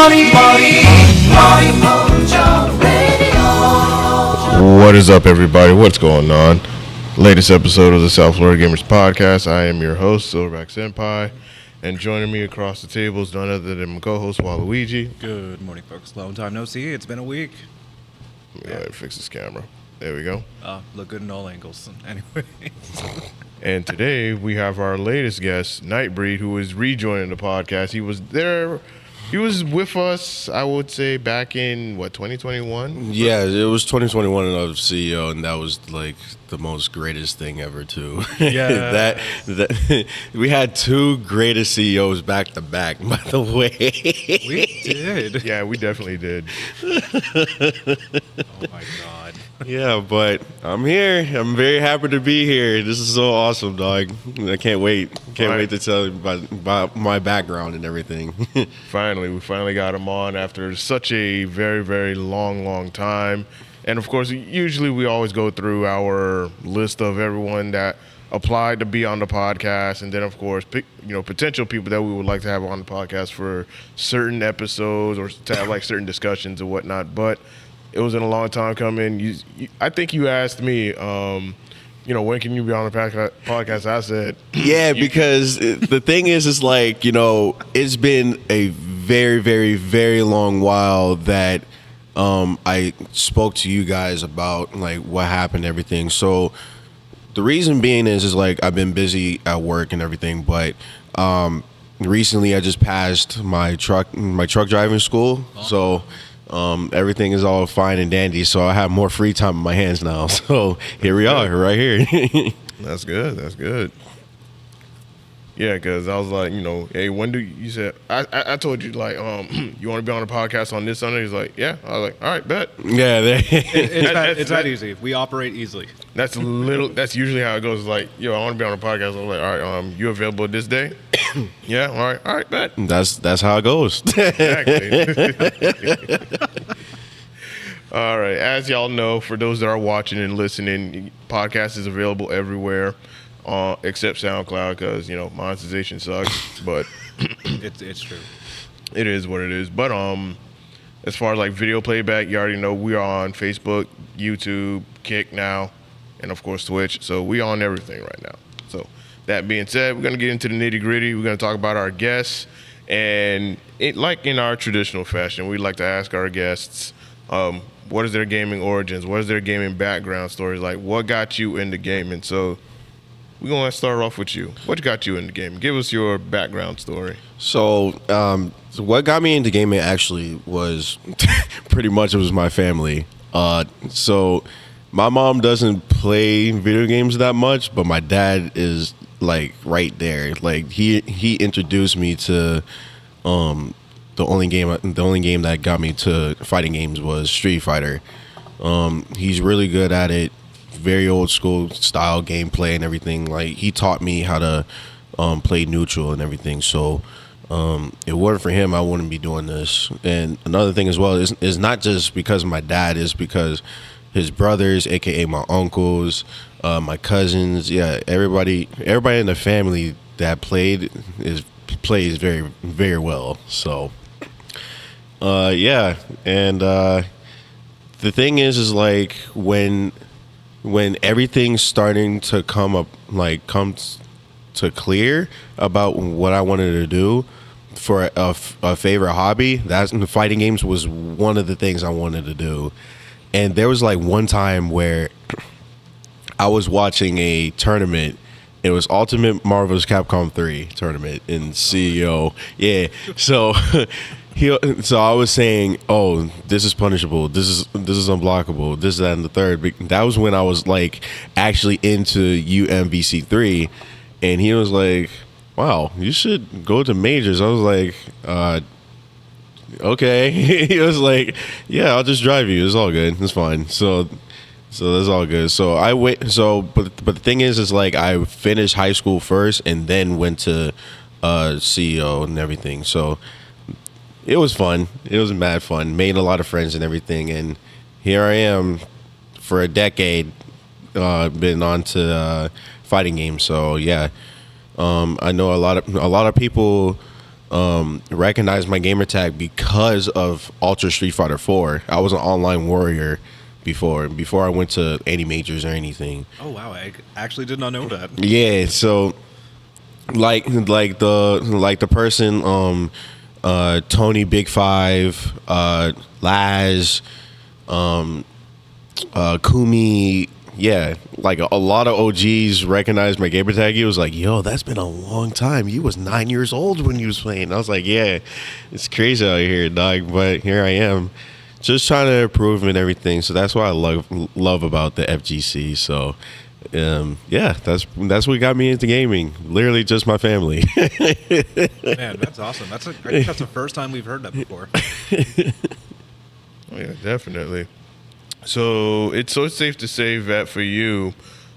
Mojo Radio. What is up, everybody? What's going on? Latest episode of the South Florida Gamers Podcast. I am your host, Silverback Senpai, and joining me across the table is none other than my co-host, Waluigi. Good morning, folks. Long time no see. It's been a week. Go ahead and fix this camera. There we go. Look good in all angles. Anyway. And today we have our latest guest, Nightbreed, who is rejoining the podcast. He was there. He was with us, I would say, back in, 2021? Yeah, it was 2021 and I was CEO, and that was, like, the most greatest thing ever, too. Yeah. that we had two greatest CEOs back-to-back, by the way. We did. Yeah, we definitely did. Oh, my God. Yeah, but I'm here. I'm very happy to be here. This is so awesome, dog. I can't wait. Can't wait to tell you about my background and everything. We finally got him on after such a very, very long time. And of course, usually we always go through our list of everyone that applied to be on the podcast, and then of course, potential people that we would like to have on the podcast for certain episodes or to have like certain discussions and whatnot. But it was in a long time coming. I think you asked me, when can you be on the podcast? I said, yeah, because the thing is like, it's been a very, very, very long while that I spoke to you guys about like what happened and everything. So the reason being is like I've been busy at work and everything, but recently I just passed my truck driving school. So everything is all fine and dandy, so I have more free time in my hands now. So here we are, right here. That's good. Yeah, because I was like, hey, when do you said I told you like, you want to be on the podcast on this Sunday? He's like, yeah. I was like, all right, bet. Yeah, It's that easy. We operate easily. That's usually how it goes. It's like, I want to be on the podcast. I'm like, all right, you available this day? Yeah, all right, bet. That's how it goes. Exactly. All right, as y'all know, for those that are watching and listening, podcast is available everywhere. Except SoundCloud, because monetization sucks. But it's true. It is what it is. But as far as like video playback, you already know we are on Facebook, YouTube, Kick now, and of course Twitch. So we on everything right now. So that being said, we're gonna get into the nitty gritty. We're gonna talk about our guests, and like in our traditional fashion, we like to ask our guests, what is their gaming origins? What is their gaming background stories? Like, what got you into gaming? So we're going to start off with you. What got you into gaming? Give us your background story. So what got me into gaming actually was pretty much it was my family. So my mom doesn't play video games that much, but my dad is like right there. Like he introduced me to the only game that got me to fighting games was Street Fighter. He's really good at it. Very old school style gameplay and everything. Like he taught me how to play neutral and everything. So it wasn't for him, I wouldn't be doing this. And another thing as well is not just because of my dad, is because his brothers, aka my uncles, my cousins, everybody in the family that plays very, very well. So and the thing is like when everything's starting to come to clear about what I wanted to do for a favorite hobby, fighting games was one of the things I wanted to do. And there was like one time where I was watching a tournament. It was Ultimate Marvel's Capcom 3 tournament in CEO. Yeah. So so I was saying, oh, this is punishable. This is unblockable. This, that, and the third. That was when I was like actually into UMVC3, and he was like, wow, you should go to majors. I was like, okay. He was like, yeah, I'll just drive you. It's all good. It's fine. So that's all good. So I wait. So, but the thing is like I finished high school first and then went to CEO and everything. So it was fun. It was mad fun. Made a lot of friends and everything. And here I am for a decade, been on to fighting games. So yeah, I know a lot of people recognized my gamer tag because of Ultra Street Fighter 4. I was an online warrior before I went to any majors or anything. Oh wow, I actually did not know that. Yeah, so like the person Tony Big Five, Laz, Kumi, yeah, like a lot of OGs recognized my gamer tag. He was like, "Yo, that's been a long time. You was 9 years old when you was playing." I was like, "Yeah, it's crazy out here, dog." But here I am, just trying to improve and everything. So that's what I love about the FGC. So, yeah, that's what got me into gaming. Literally, just my family. Man, that's awesome. I think that's the first time we've heard that before. Oh, yeah, definitely. So it's safe to say that for you,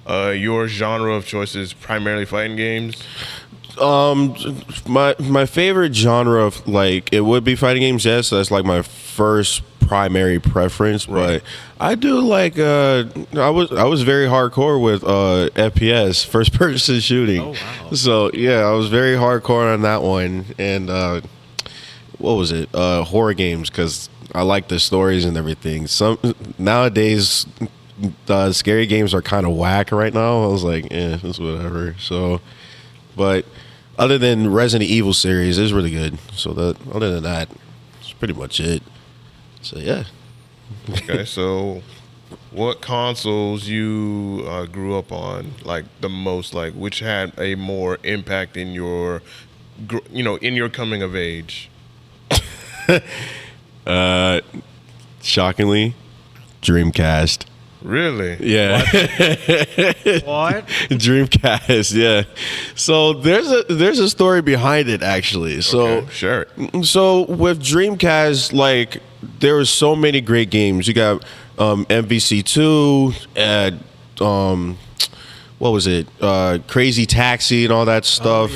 your genre of choice is primarily fighting games. My favorite genre of like it would be fighting games. Yes, that's like my first primary preference. Right. But I do like I was very hardcore with FPS, first person shooting. Oh, wow. So yeah, I was very hardcore on that one. And what was it? Horror games, because I like the stories and everything. Some nowadays, the scary games are kind of whack right now. I was like, it's whatever. So, but other than Resident Evil series, it's really good. So other than that, it's pretty much it. So yeah. Okay, so what consoles you grew up on, like the most, like which had a more impact in your, in your coming of age? Shockingly, Dreamcast. Really? Yeah. What? Dreamcast, yeah. So there's a story behind it actually. So Okay, share it. So with Dreamcast, like there were so many great games. You got MVC2 and what was it? Crazy Taxi and all that stuff.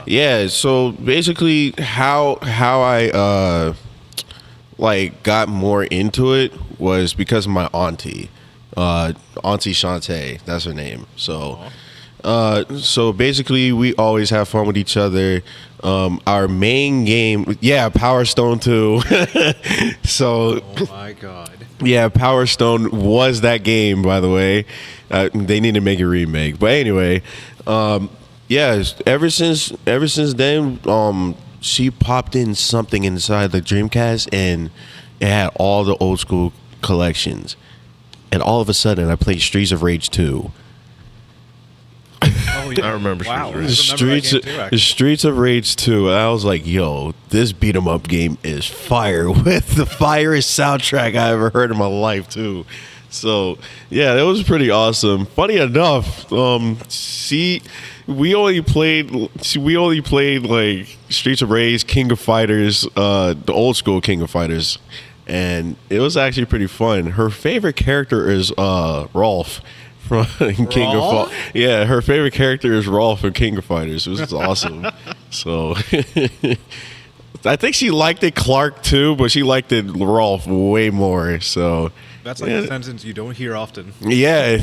Yeah. So basically, how I like got more into it was because of my auntie. Auntie Shantae, that's her name. So so basically we always have fun with each other. Our main game, yeah, Power Stone 2. So Oh my god. yeah, Power Stone was that game, by the way. They need to make a remake. But anyway, yeah, ever since then, she popped in something inside the Dreamcast and it had all the old school collections. And all of a sudden, I played Streets of Rage 2. Oh yeah. I remember Wow. Streets of Rage. Streets of Rage 2. And I was like, yo, this beat 'em up game is fire with the firest soundtrack I ever heard in my life too. So yeah, that was pretty awesome. Funny enough, we only played like Streets of Rage, King of Fighters, the old school King of Fighters. And it was actually pretty fun. Her favorite character is Rolf from King of Fighters. Yeah, her favorite character is Rolf from King of Fighters. It was awesome. So I think she liked it Clark too, but she liked it Rolf way more. So That's like a sentence you don't hear often. yeah.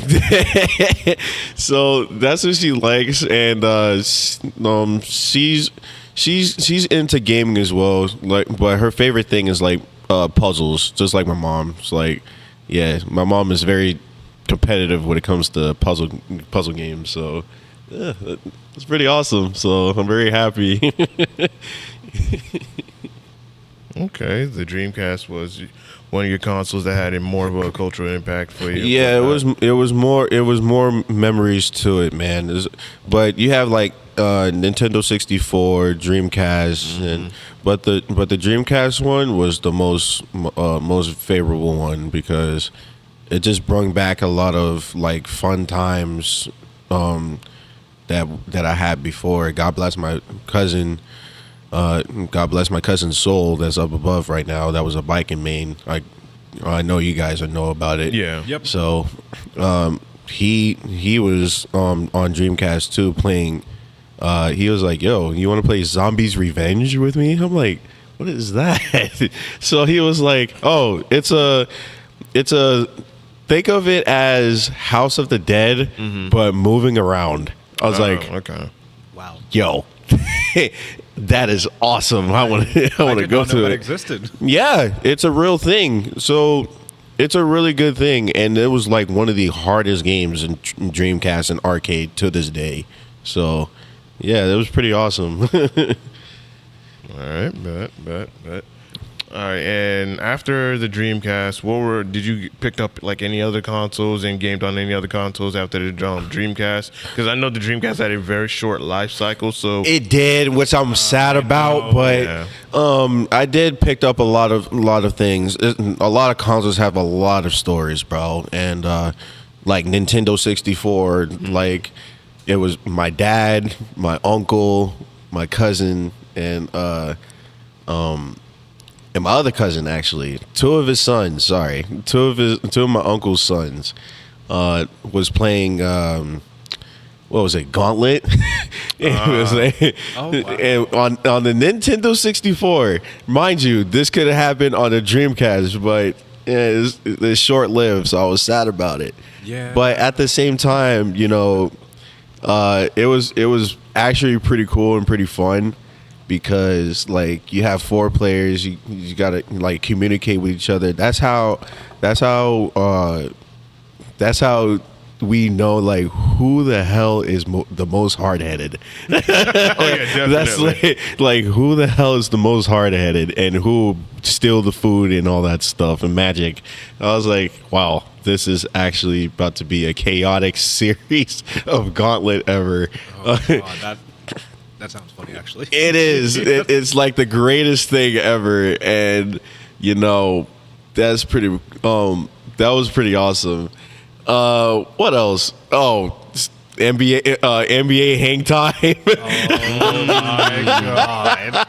So that's what she likes, and she's into gaming as well. Like, but her favorite thing is like puzzles, just like my mom. It's like, yeah, my mom is very competitive when it comes to puzzle games. So yeah, it's pretty awesome. So I'm very happy. Okay, the Dreamcast was one of your consoles that had more of a cultural impact for you. Yeah, it was more memories to it, man. But you have like Nintendo 64, Dreamcast, and but the Dreamcast one was the most favorable one because it just brought back a lot of like fun times that I had before. God bless my cousin. God bless my cousin's soul that's up above right now. That was a bike in Maine. I know you guys know about it. Yeah. Yep. So he was on Dreamcast too playing. He was like, "Yo, you want to play Zombies Revenge with me?" I'm like, "What is that?" So he was like, "Oh, it's a think of it as House of the Dead, but moving around." I was like, okay. Wow. yo, That is awesome. I want to I go did not know to that it. existed. Yeah, it's a real thing. So it's a really good thing, and it was like one of the hardest games in Dreamcast and arcade to this day. So yeah, that was pretty awesome. All right, bet. All right, and after the Dreamcast, did you pick up like any other consoles and gamed on any other consoles after the Dreamcast? Because I know the Dreamcast had a very short life cycle, so It did, which I'm sad about, but yeah. I did pick up a lot of things. A lot of consoles have a lot of stories, bro, and like Nintendo 64, like it was my dad, my uncle, my cousin, and my other cousin, actually, two of my uncle's sons was playing what was it, Gauntlet? It was wow. and on the Nintendo 64. Mind you, this could have happened on a Dreamcast, but yeah, it's short lived, so I was sad about it. Yeah. But at the same time, you know, it was actually pretty cool and pretty fun, because like you have 4 players, you gotta like communicate with each other. That's how we know like who the hell is the most hard-headed. Oh yeah, That's definitely. like who the hell is the most hard-headed and who steal the food and all that stuff and magic. I was like, wow, this is actually about to be a chaotic series of Gauntlet ever. Oh, God, that sounds funny, actually. It is. It's like the greatest thing ever, and you know, that's pretty. That was pretty awesome. What else? Oh, NBA hang time. Oh my God.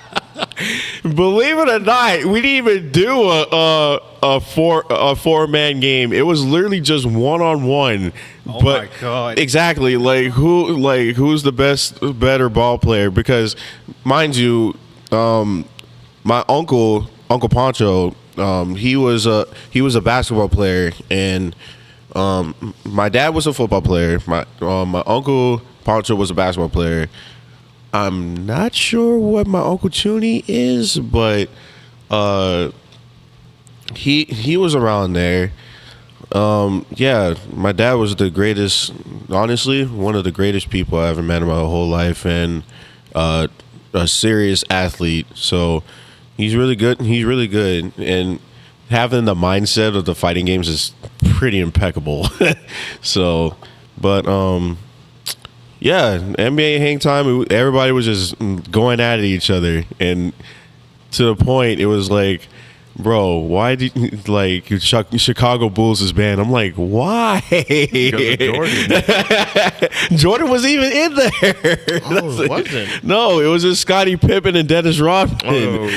Believe it or not, we didn't even do a 4-man game. It was literally just 1-on-1. Oh my God. Exactly. Who's the better ball player? Because mind you, my uncle Pancho, he was a basketball player, and my dad was a football player. My uncle Pancho was a basketball player. I'm not sure what my Uncle Chuny is, but he was around there. Yeah, my dad was the greatest, honestly, one of the greatest people I ever met in my whole life, and a serious athlete. So he's really good. And having the mindset of the fighting games is pretty impeccable. So, but yeah, NBA hang time. Everybody was just going at each other, and to the point, it was like, bro, why did like Chicago Bulls is banned? I'm like, why? Because of Jordan. Jordan was even in there. Oh, it wasn't. No, it was just Scottie Pippen and Dennis Rodman. Oh,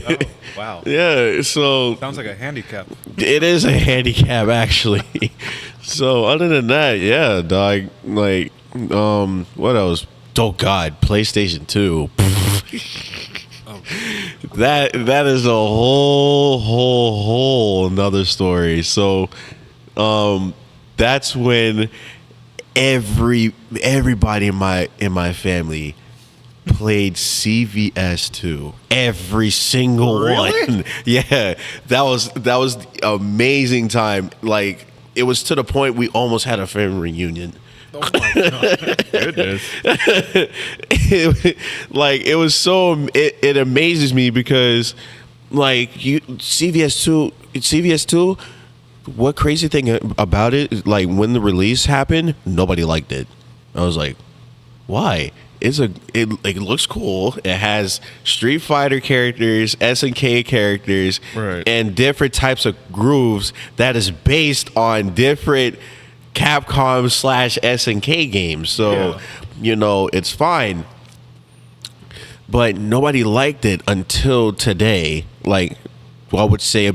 Oh, wow. Yeah, so Sounds like a handicap. it is a handicap, actually. So other than that, yeah, dog. Like, what else? Oh God, PlayStation 2. That is a whole another story. So, that's when everybody in my family played CVS 2. Every single one. Yeah, that was amazing time. Like, it was to the point we almost had a family reunion. Oh my God. Goodness. It was so it amazes me, because like CVS 2, what crazy thing about it is, like, when the release happened, nobody liked it. I was like, why? It looks cool. It has Street Fighter characters, SNK characters, Right. and different types of grooves that is based on different Capcom / SNK games. So, Yeah. you know, it's fine. But nobody liked it until today. Like, well, I would say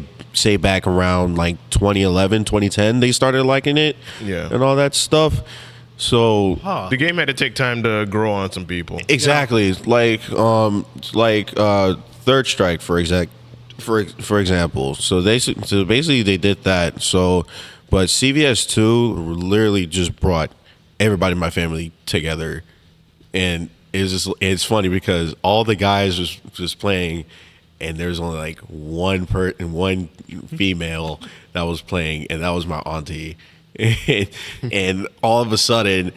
back around like 2011, 2010, they started liking it. Yeah. And all that stuff. So The game had to take time to grow on some people. exactly, like Third Strike, for example. So basically they did that. So, but CVS 2 literally just brought everybody in my family together, and it's funny because all the guys was just playing, and there's only like one female that was playing, and that was my auntie. And all of a sudden,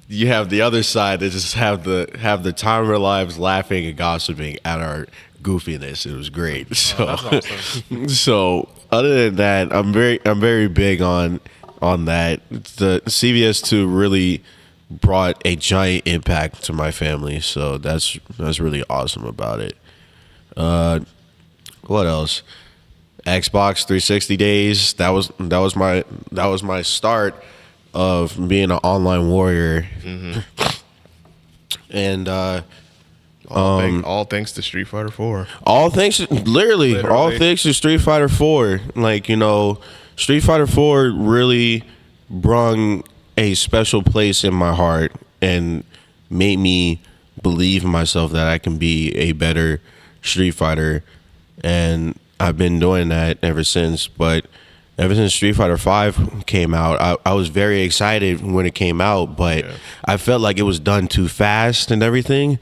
you have the other side that just have the time of their lives laughing and gossiping at our goofiness. It was great. So, that's awesome. so other than that, I'm very big on that. The CVS2 really brought a giant impact to my family, so that's really awesome about it. What else? Xbox 360 days. That was my start of being an online warrior. And all thanks to Street Fighter 4. all thanks, literally, all thanks to Street Fighter 4. Like, Street Fighter 4 really brung a special place in my heart and made me believe in myself that I can be a better Street Fighter. And I've been doing that ever since. But ever since Street Fighter 5 came out, I was very excited when it came out, but I felt like it was done too fast and everything,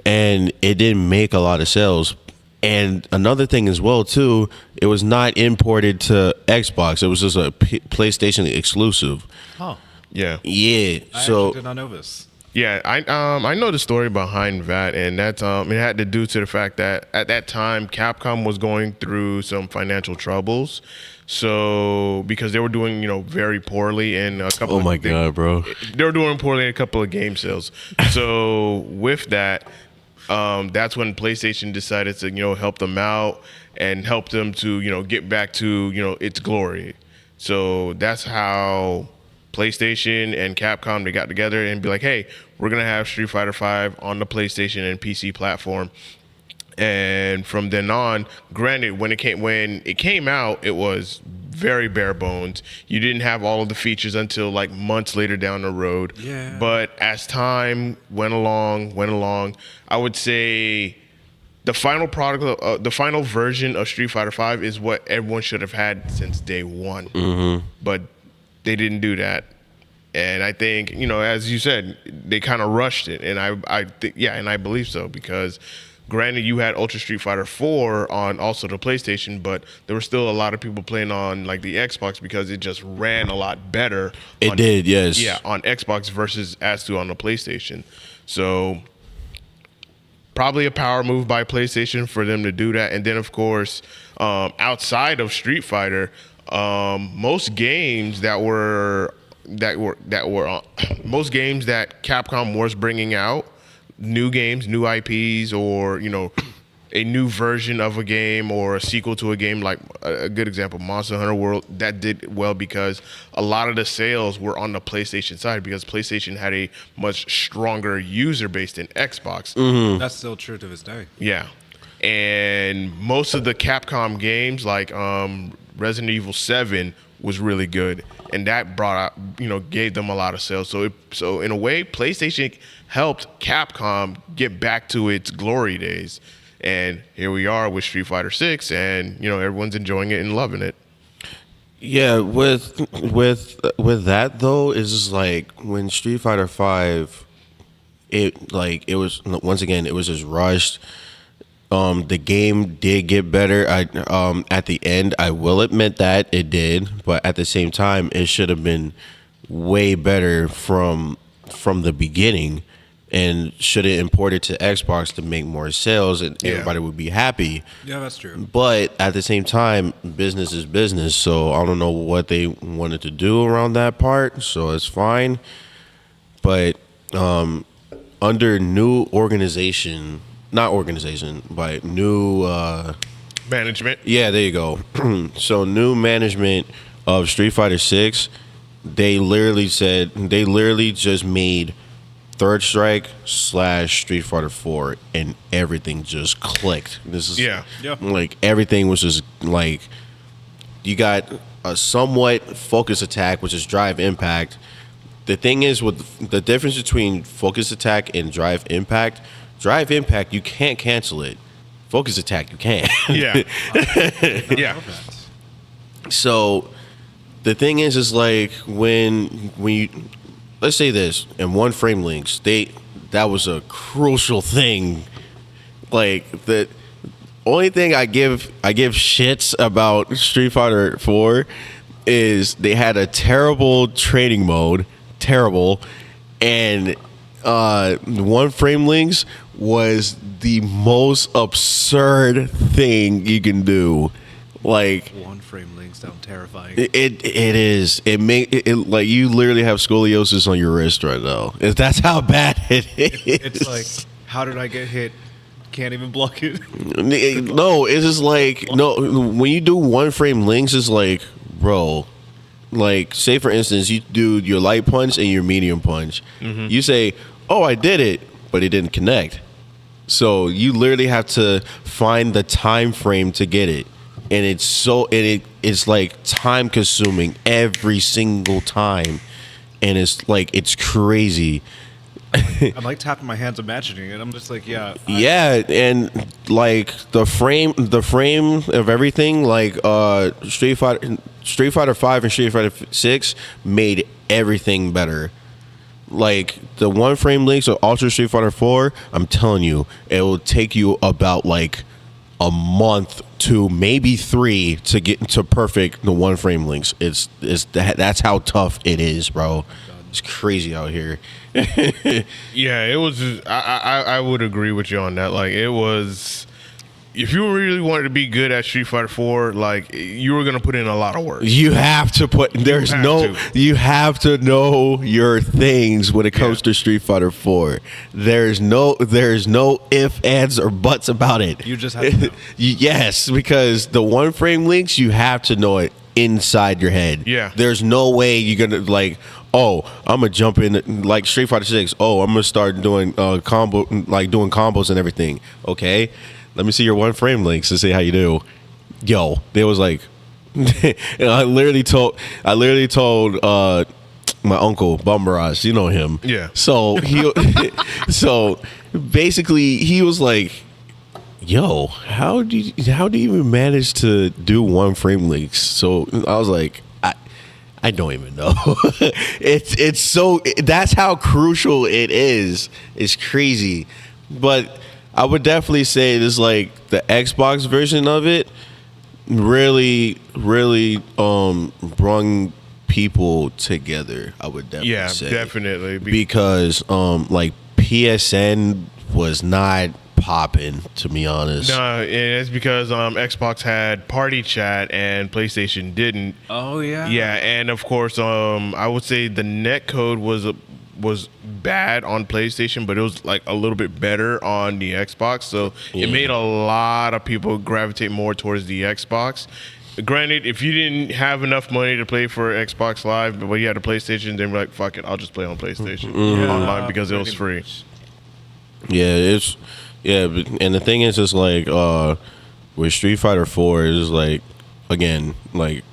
and it didn't make a lot of sales. And another thing as well too, it was not imported to Xbox. It was just a PlayStation exclusive. Oh, Yeah. Yeah. I So actually did not know this. Yeah, I know the story behind that, and that's it had to do to the fact that at that time Capcom was going through some financial troubles, so because they were doing very poorly in a couple. oh my god, bro. They were doing poorly in a couple of game sales. So with that, that's when PlayStation decided to help them out and help them to get back to its glory. So that's how PlayStation and Capcom, they got together and be like, hey, we're gonna have Street Fighter 5 on the PlayStation and PC platform. And from then on, granted, when it came out, it was very bare bones. You didn't have all of the features until like months later down the road. Yeah. But as time went along, I would say the final product, the final version of Street Fighter 5 is what everyone should have had since day one. But they didn't do that. And I think, as you said, they kind of rushed it. And I think, and I believe so, because granted, you had Ultra Street Fighter 4 on also the PlayStation, but there were still a lot of people playing on like the Xbox because it just ran a lot better. It did, yes. Yeah, on Xbox versus as to on the PlayStation. So probably a power move by PlayStation for them to do that. And then, of course, outside of Street Fighter, most games that most games that Capcom was bringing out, new games, new IPs, or a new version of a game or a sequel to a game, like a good example, Monster Hunter World, that did well because a lot of the sales were on the PlayStation side because PlayStation had a much stronger user base than Xbox. That's still true to this day. Yeah. And most of the Capcom games, like Resident Evil 7, was really good, and that brought out, gave them a lot of sales. So in a way, PlayStation helped Capcom get back to its glory days, and here we are with Street Fighter 6, and everyone's enjoying it and loving it. Yeah, with that though, is just like when Street Fighter 5, it was, once again, it was just rushed. The game did get better. At the end, I will admit that it did, but at the same time, it should have been way better from the beginning, and should have imported to Xbox to make more sales, and everybody would be happy. Yeah, that's true. But at the same time, business is business, so I don't know what they wanted to do around that part, so it's fine. But under new organization, not organization, but new Management. yeah, there you go. So new management of Street Fighter 6, they literally just made Third Strike / Street Fighter 4, and everything just clicked. This is like everything was just like, you got a somewhat focus attack, which is drive impact. The thing is, with the difference between focus attack and drive impact, you can't cancel it. Focus attack, you can. Yeah. Yeah. So the thing is like when you, let's say this, in one frame links, they that was a crucial thing. Like the only thing I give shits about Street Fighter 4 is they had a terrible training mode, terrible, and one frame links was the most absurd thing you can do. Like One frame links sound terrifying. it is. It like you literally have scoliosis on your wrist right now. That's how bad it is. It's like, how did I get hit? Can't even block it. No, it's just like no. When you do one frame links, it's like, bro. Like, say for instance, you do your light punch and your medium punch. You say, "Oh, I did it," but it didn't connect. So you literally have to find the time frame to get it. And it's like time consuming every single time, and it's crazy. I'm like tapping my hands imagining it. I'm just like, yeah. Yeah, and like the frame of everything, like Street Fighter 5 and Street Fighter 6 made everything better. Like the one frame links of Ultra Street Fighter 4, I'm telling you, it will take you about like a month to maybe 3 to get into perfect the one frame links. That's how tough it is, bro. It's crazy out here. Yeah, it was. I would agree with you on that. Like, it was. If you really wanted to be good at Street Fighter 4, like, you were gonna put in a lot of work. You have to put. You have to know your things when it comes to Street Fighter 4. There's no ifs, ands, or buts about it. You just have to know. Yes, because the one frame links, you have to know it inside your head. Yeah. There's no way you're gonna like. Oh, I'm gonna jump in like Street Fighter 6. Oh, I'm gonna start doing doing combos and everything. Okay, let me see your one frame links to see how you do. Yo, they was like, I literally told my uncle Bumbaraj, you know him. Yeah. So so basically he was like, yo, how do you even manage to do one frame links? So I was like, I don't even know. It's so that's how crucial it is. It's crazy. But I would definitely say this, like the Xbox version of it really brought people together. I would definitely say. Definitely. Because like PSN was not popping, to be honest. No, and it's because Xbox had party chat and PlayStation didn't. Oh yeah. Yeah, and of course, I would say the net code was bad on PlayStation, but it was like a little bit better on the Xbox. So it made a lot of people gravitate more towards the Xbox. Granted, if you didn't have enough money to play for Xbox Live, but you had a PlayStation, then you're like, fuck it, I'll just play on PlayStation online because it was free. And the thing is, it's like with Street Fighter 4 is like, again, like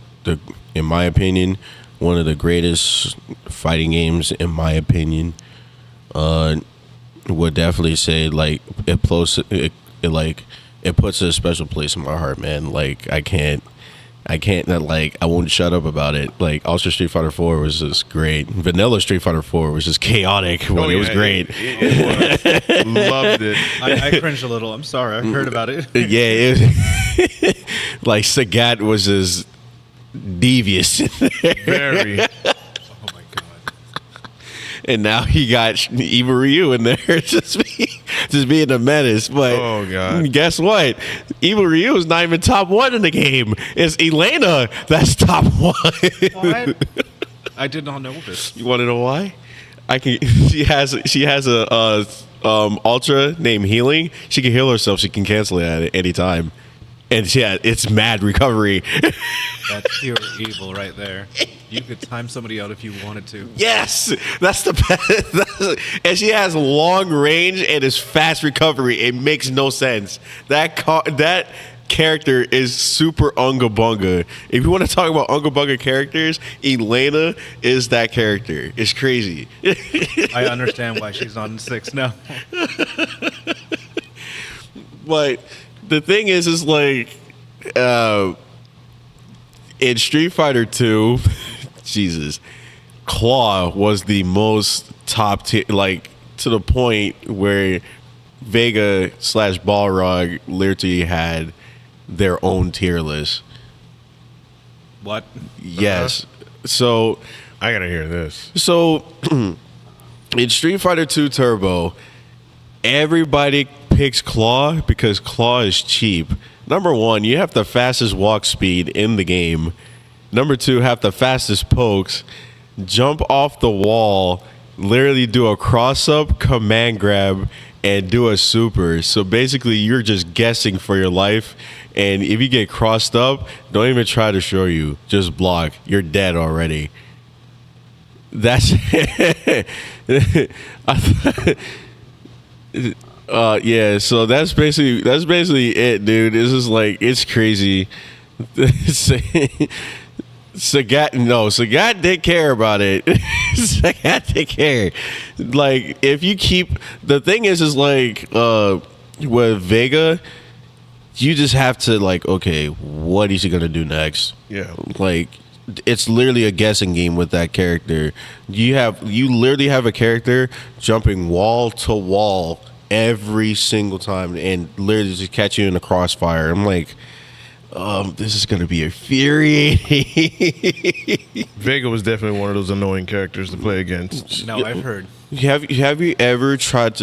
in my opinion, one of the greatest fighting games in my opinion. Would definitely say like it puts a special place in my heart, man. Like I can't like I won't shut up about it. Like Ultra Street Fighter 4 was just great. Vanilla Street Fighter 4 was just chaotic, but it was great. It was. Loved it. I cringed a little. I'm sorry. I heard about it. Yeah, like Sagat was just devious. Very. Oh my god. And now he got Eva Ryu in there, just being a menace. But oh god, guess what? Eva Ryu is not even top 1 in the game. It's Elena that's top 1. What? I did not know this. You want to know why? She has a ultra named Healing. She can heal herself. She can cancel it at any time. And yeah, it's mad recovery. That's pure evil right there. You could time somebody out if you wanted to. Yes, that's the best. And she has long range and is fast recovery. It makes no sense. That character is super unga bunga. If you want to talk about unga bunga characters, Elena is that character. It's crazy. I understand why she's on 6 now. But the thing is like in Street Fighter 2, Jesus, Claw was the most top to the point where Vega / Balrog literally had their own tier list. What? Yes. So I gotta hear this. So in Street Fighter 2 Turbo, everybody picks Claw because Claw is cheap. Number one, you have the fastest walk speed in the game. Number two, have the fastest pokes. Jump off the wall, literally do a cross up, command grab, and do a super. So basically, you're just guessing for your life. And if you get crossed up, don't even try to show you. Just block. You're dead already. That's yeah, so that's basically it, dude. It's just like, it's crazy. Sagat didn't care about it. Sagat didn't care. Like, if you keep, the thing is like with Vega, you just have to like, okay, what is he gonna do next? Yeah. Like, it's literally a guessing game with that character. You literally have a character jumping wall to wall every single time and literally just catch you in the crossfire. I'm like, this is gonna be infuriating. Vega was definitely one of those annoying characters to play against. No, I've heard. Have you ever tried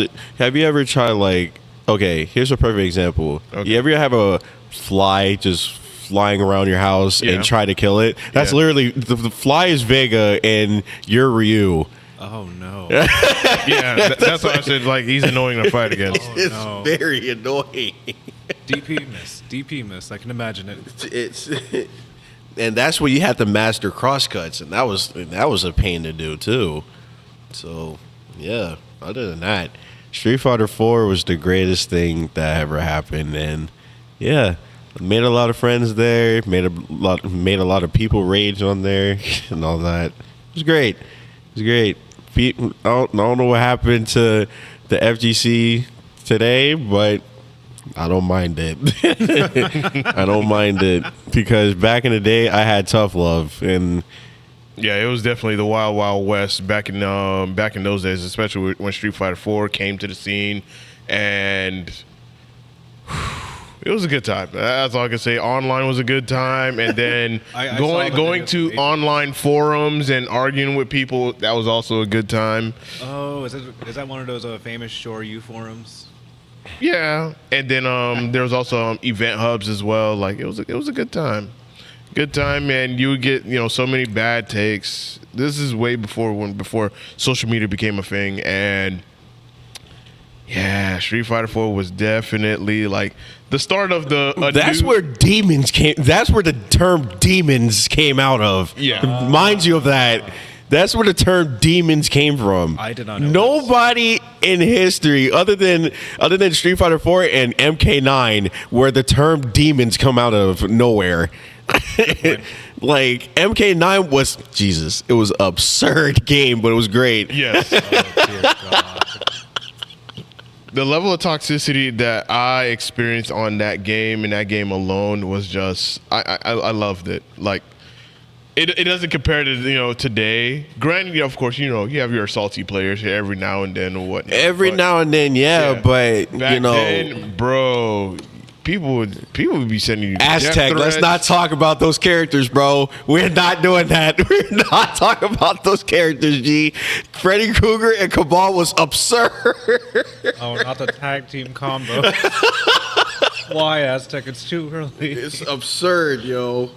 like, okay, here's a perfect example. Okay. You ever have a fly just flying around your house Yeah. and try to kill it? That's Yeah. literally the fly is Vega and you're Ryu. Oh no. Yeah, that's why I said, like, he's annoying to fight against. It's no. very annoying. DP miss. I can imagine it. It's and that's when you have to master crosscuts, and that was a pain to do too. So yeah, other than that, Street Fighter 4 was the greatest thing that ever happened, and yeah, made a lot of friends there, made a lot of people rage on there and all that. It was great. I don't know what happened to the FGC today, but I don't mind it. I don't mind it because back in the day I had tough love, and Yeah, it was definitely the wild, wild west back in those days, especially when Street Fighter 4 came to the scene, and it was a good time. That's all I can say. Online was a good time, and then I saw the going video. to online forums and arguing with people, that was also a good time. Oh, is that one of those famous Shoryu forums? Yeah, and then there was also event hubs as well. Like, it was a good time. Good time, and you would get so many bad takes. This is way before social media became a thing, and yeah, Street Fighter 4 was definitely like the start of that's where demons came. That's where the term demons came out of. Yeah. Mind you of that. That's where the term demons came from. I did not know Nobody in history other than Street Fighter 4 and MK9 where the term demons come out of nowhere. Like, MK9 was Jesus. It was an absurd game, but it was great. Yes. Oh, dear God. The level of toxicity that I experienced on that game and that game alone was just I loved it. Like, it doesn't compare to today. Granted, of course, you have your salty players here every now and then or whatnot. Every now and then, yeah, but back then, bro, people would be sending you Aztec, death let's threats. not talk about those characters, bro. We're not doing that. We're not talking about those characters, G. Freddy Krueger and Cabal was absurd. Oh, not the tag team combo. Why, Aztec? It's too early. It's absurd, yo.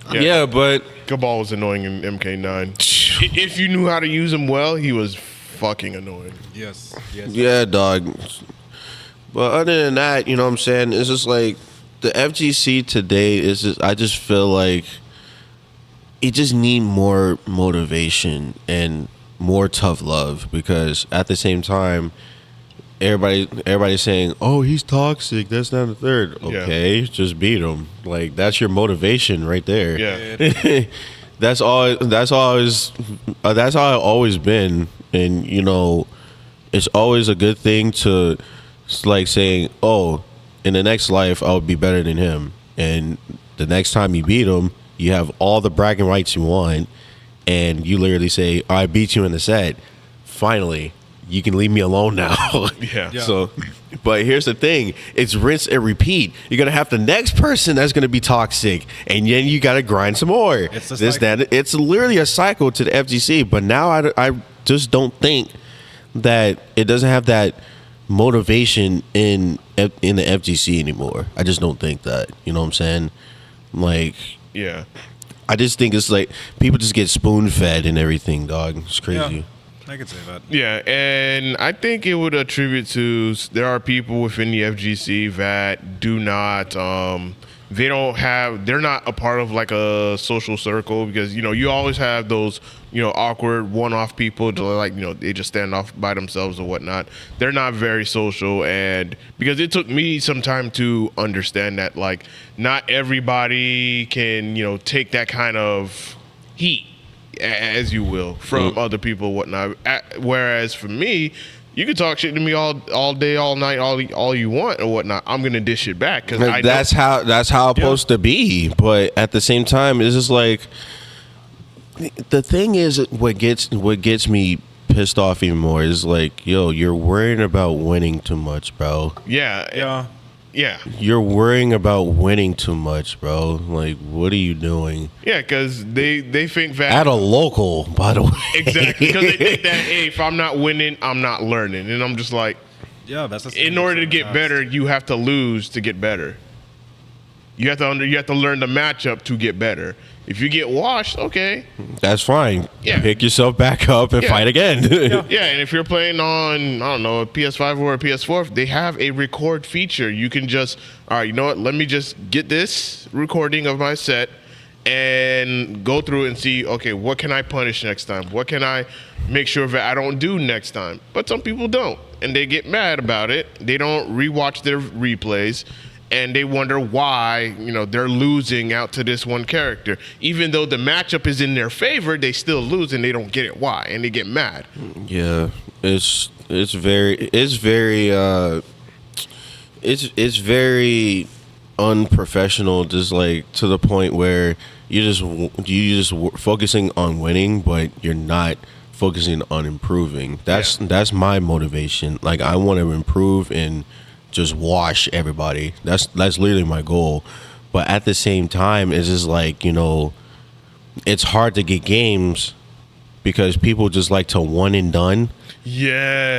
Yeah. But Cabal was annoying in MK9. If you knew how to use him well, he was fucking annoying. Yes. yeah, dog. But other than that, you know what I'm saying? It's just like the FGC today is just, I just feel like it just need more motivation and more tough love, because at the same time everybody's saying, "Oh, he's toxic. That's not a third." Yeah. Okay, just beat him. Like, that's your motivation right there. Yeah. That's how it's always been, and it's always a good thing to like saying, "Oh, in the next life I'll be better than him," and the next time you beat him, you have all the bragging rights you want, and you literally say, "I beat you in the set. Finally, you can leave me alone now." Yeah. So, but here's the thing: it's rinse and repeat. You're gonna have the next person that's gonna be toxic, and then you gotta grind some more. It's a this, cycle. that. It's literally a cycle to the FGC. But now I just don't think that it doesn't have that motivation in the FGC anymore. I just don't think that. You know what I'm saying? Like, Yeah. I just think it's like people just get spoon fed and everything, dog. It's crazy. I could say that. Yeah, and I think it would attribute to there are people within the FGC that do not they're not a part of like a social circle, because you always have those awkward one-off people to like they just stand off by themselves or whatnot. They're not very social, and because it took me some time to understand that like not everybody can take that kind of heat, as you will, from other people, whatnot. Whereas for me, you can talk shit to me all day, all night, all you want or whatnot. I'm gonna dish it back because That's how it's supposed to be. But at the same time, it's just like the thing is what gets me pissed off even more is like, yo, you're worrying about winning too much, bro. Yeah. You're worrying about winning too much, bro. Like, what are you doing? Yeah, because they think that At a local, by the way. exactly, because they think that, hey, if I'm not winning, I'm not learning, and I'm just like, Yeah, that's the same in order to as get us. better, you have to lose to get better. You have to learn the matchup to get better. If you get washed, okay. That's fine. Yeah. Pick yourself back up and Yeah. fight again. Yeah, and if you're playing on, I don't know, a PS5 or a PS4, they have a record feature. You can just, all right, you know what? Let me just get this recording of my set and go through and see, okay, what can I punish next time? What can I make sure that I don't do next time? But some people don't, and they get mad about it. They don't rewatch their replays, and they wonder why, they're losing out to this one character. Even though the matchup is in their favor, they still lose, and they don't get it why, and they get mad. Yeah, it's very unprofessional. Just like to the point where you just focusing on winning, but you're not focusing on improving. That's my motivation. Like, I want to improve and just wash everybody. That's literally my goal. But at the same time, it's just like, it's hard to get games because people just like to one and done. Yeah,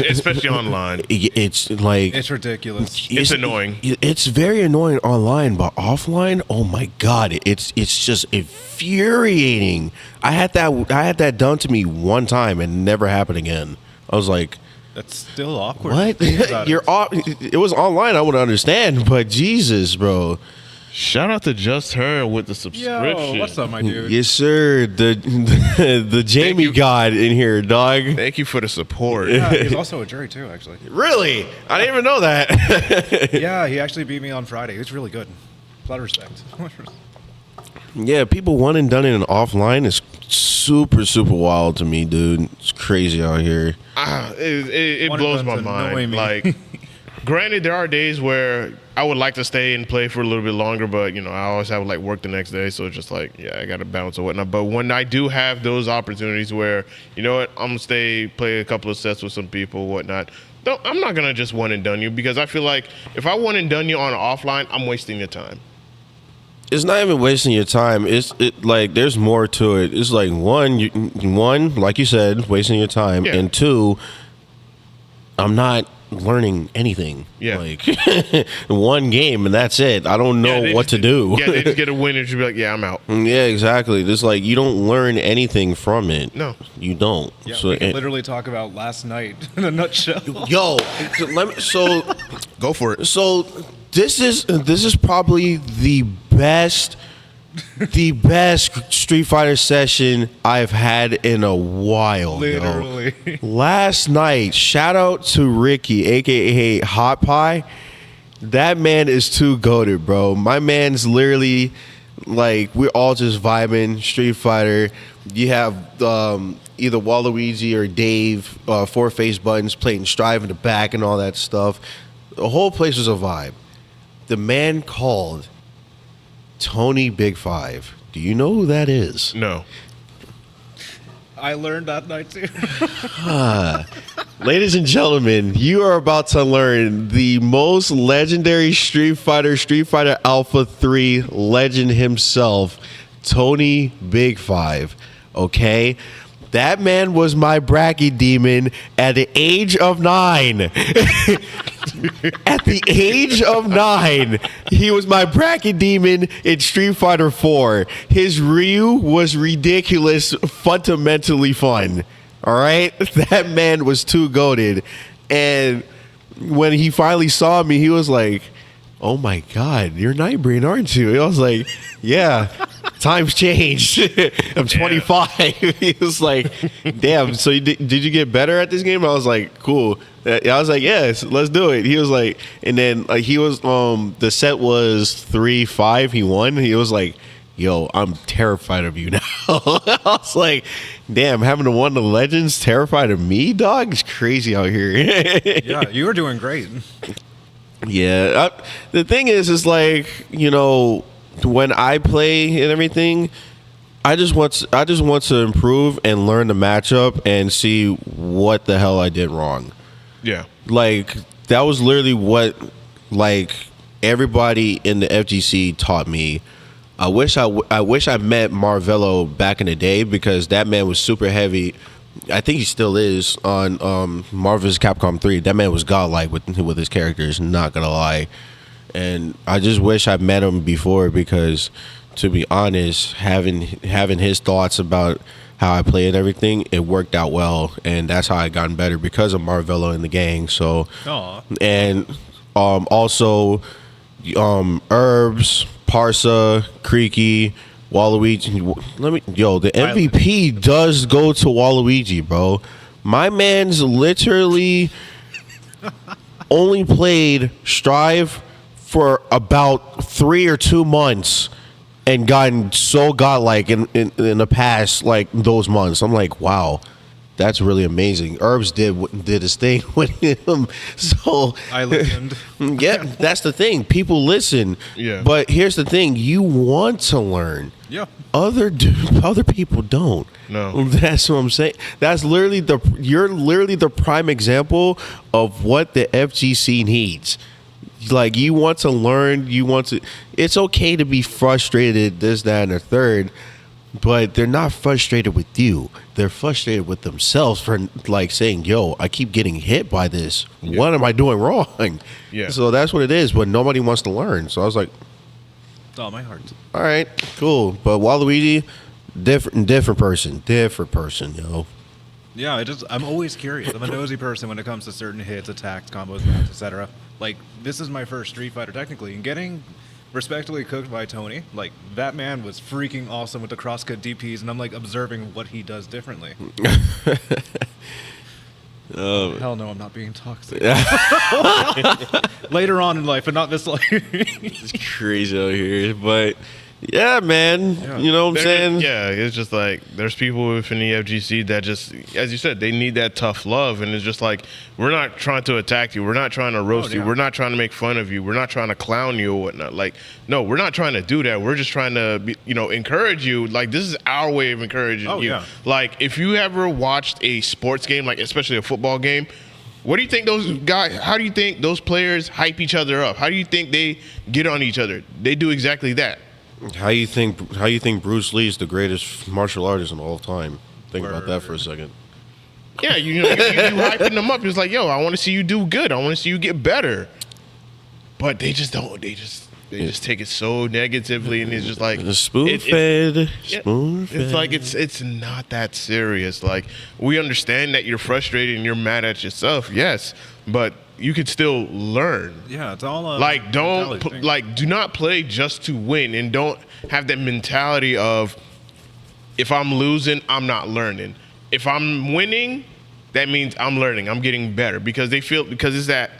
especially online. It's like It's ridiculous. It's annoying. It's very annoying online, but offline, oh my god, it's just infuriating. I had that done to me one time and it never happened again. I was like, That's still awkward. what? It was online, I would understand, but Jesus, bro. Shout out to Just Her with the subscription. Yo, what's up, my dude? Yes, sir. The Jamie you. God in here, dog. Thank you for the support. Yeah, he's also a jury too, actually. Really? I didn't even know that. Yeah, he actually beat me on Friday. It's really good. A lot of respect. Yeah, people one and done it in offline is super, super wild to me, dude. It's crazy out here. It One blows of my them's annoying mind. me. Like, granted, there are days where I would like to stay and play for a little bit longer, but I always have like work the next day, so it's just like, yeah, I got to bounce or whatnot. But when I do have those opportunities where, you know what, I'm gonna stay, play a couple of sets with some people, whatnot. I'm not gonna just one and done you, because I feel like if I one and done you on offline, I'm wasting your time. It's not even wasting your time. It's like there's more to it. It's like one, like you said, wasting your time, Yeah. and two, I'm not learning anything. Yeah. Like one game and that's it. I don't know what to do. Yeah, they just get a win and just be like, yeah, I'm out. Yeah, exactly. Just like you don't learn anything from it. No. You don't. Yeah, So we can literally talk about last night in a nutshell. yo, so Go for it. So this is probably the best Street Fighter session I've had in a while. Literally. Yo. Last night, shout out to Ricky, aka Hot Pie. That man is too goated, bro. My man's literally like we're all just vibing Street Fighter. You have either Waluigi or Dave, 4 face buttons playing Strive in the back and all that stuff. The whole place was a vibe. The man called Tony Big Five. Do you know who that is? No. I learned that night too. Ladies and gentlemen, you are about to learn the most legendary Street Fighter Alpha 3 legend himself, Tony Big Five. Okay? That man was my bracky demon at the age of 9. At the age of 9, he was my bracket demon in Street Fighter 4. His Ryu was ridiculous, fundamentally fun. All right? That man was too goated. And when he finally saw me, he was like, oh my God, you're Nightbreed, aren't you? I was like, yeah, times changed. I'm 25. He was like, damn, so did you get better at this game? I was like, cool. I was like, yes, let's do it. He was like, and then he was, the set was 3-5. He won. He was like, yo, I'm terrified of you now. I was like, damn, having to won the Legends terrified of me, dog? It's crazy out here. Yeah, you were doing great. Yeah, the thing is like, you know, when I play and everything, I just want to improve and learn the matchup and see what the hell I did wrong. Yeah. Like that was literally what like everybody in the FGC taught me. I wish I met Marvello back in the day because that man was super heavy. I think he still is on Marvel's Capcom 3. That man was godlike with his characters, not gonna lie. And I just wish I met him before because, to be honest, having his thoughts about how I play and everything, it worked out well, and that's how I gotten better because of Marvello and the gang. So, and also Herbs, Parsa, Creaky, Waluigi. The MVP does go to Waluigi, bro. My man's literally only played Strive for about 3 or 2 months and gotten so godlike in the past like those months. I'm like, wow, that's really amazing. Herbs did his thing with him. So I listened. Yeah, that's the thing. People listen. Yeah. But here's the thing: you want to learn. Yeah. Other people don't. No. That's what I'm saying. That's literally you're literally the prime example of what the FGC needs. Like, you want to learn, it's okay to be frustrated, this, that, and the third, but they're not frustrated with you. They're frustrated with themselves for like saying, yo, I keep getting hit by this. Yeah. What am I doing wrong? Yeah. So that's what it is, but nobody wants to learn. So I was like, oh, my heart. all right, cool. But Waluigi, different person, yo. Yeah, I'm always curious. I'm a nosy person when it comes to certain hits, attacks, combos, mounts, etc. Like, this is my first Street Fighter, technically, and getting respectfully cooked by Tony, like, that man was freaking awesome with the crosscut DPs, and I'm, like, observing what he does differently. Hell no, I'm not being toxic. Later on in life, but not this life. It's crazy out here, but... yeah, man. Yeah. You know what I'm saying? Yeah, it's just like there's people within the FGC that just, as you said, they need that tough love. And it's just like, we're not trying to attack you. We're not trying to roast you. We're not trying to make fun of you. We're not trying to clown you or whatnot. Like, no, we're not trying to do that. We're just trying to, encourage you. Like, this is our way of encouraging you. Yeah. Like, if you ever watched a sports game, like especially a football game, what do you think those guys, how do you think those players hype each other up? How do you think they get on each other? They do exactly that. How you think Bruce Lee is the greatest martial artist of all time? Think about that for a second. Yeah, you hyping them up. It's like, yo, I want to see you do good. I want to see you get better. But they just don't. They just take it so negatively, and it's just like spoon fed. It's like it's not that serious. Like, we understand that you're frustrated and you're mad at yourself. Yes, but you could still learn. Yeah, it's all like do not play just to win, and don't have that mentality of, if I'm losing, I'm not learning. If I'm winning, that means I'm learning. I'm getting better, because it's that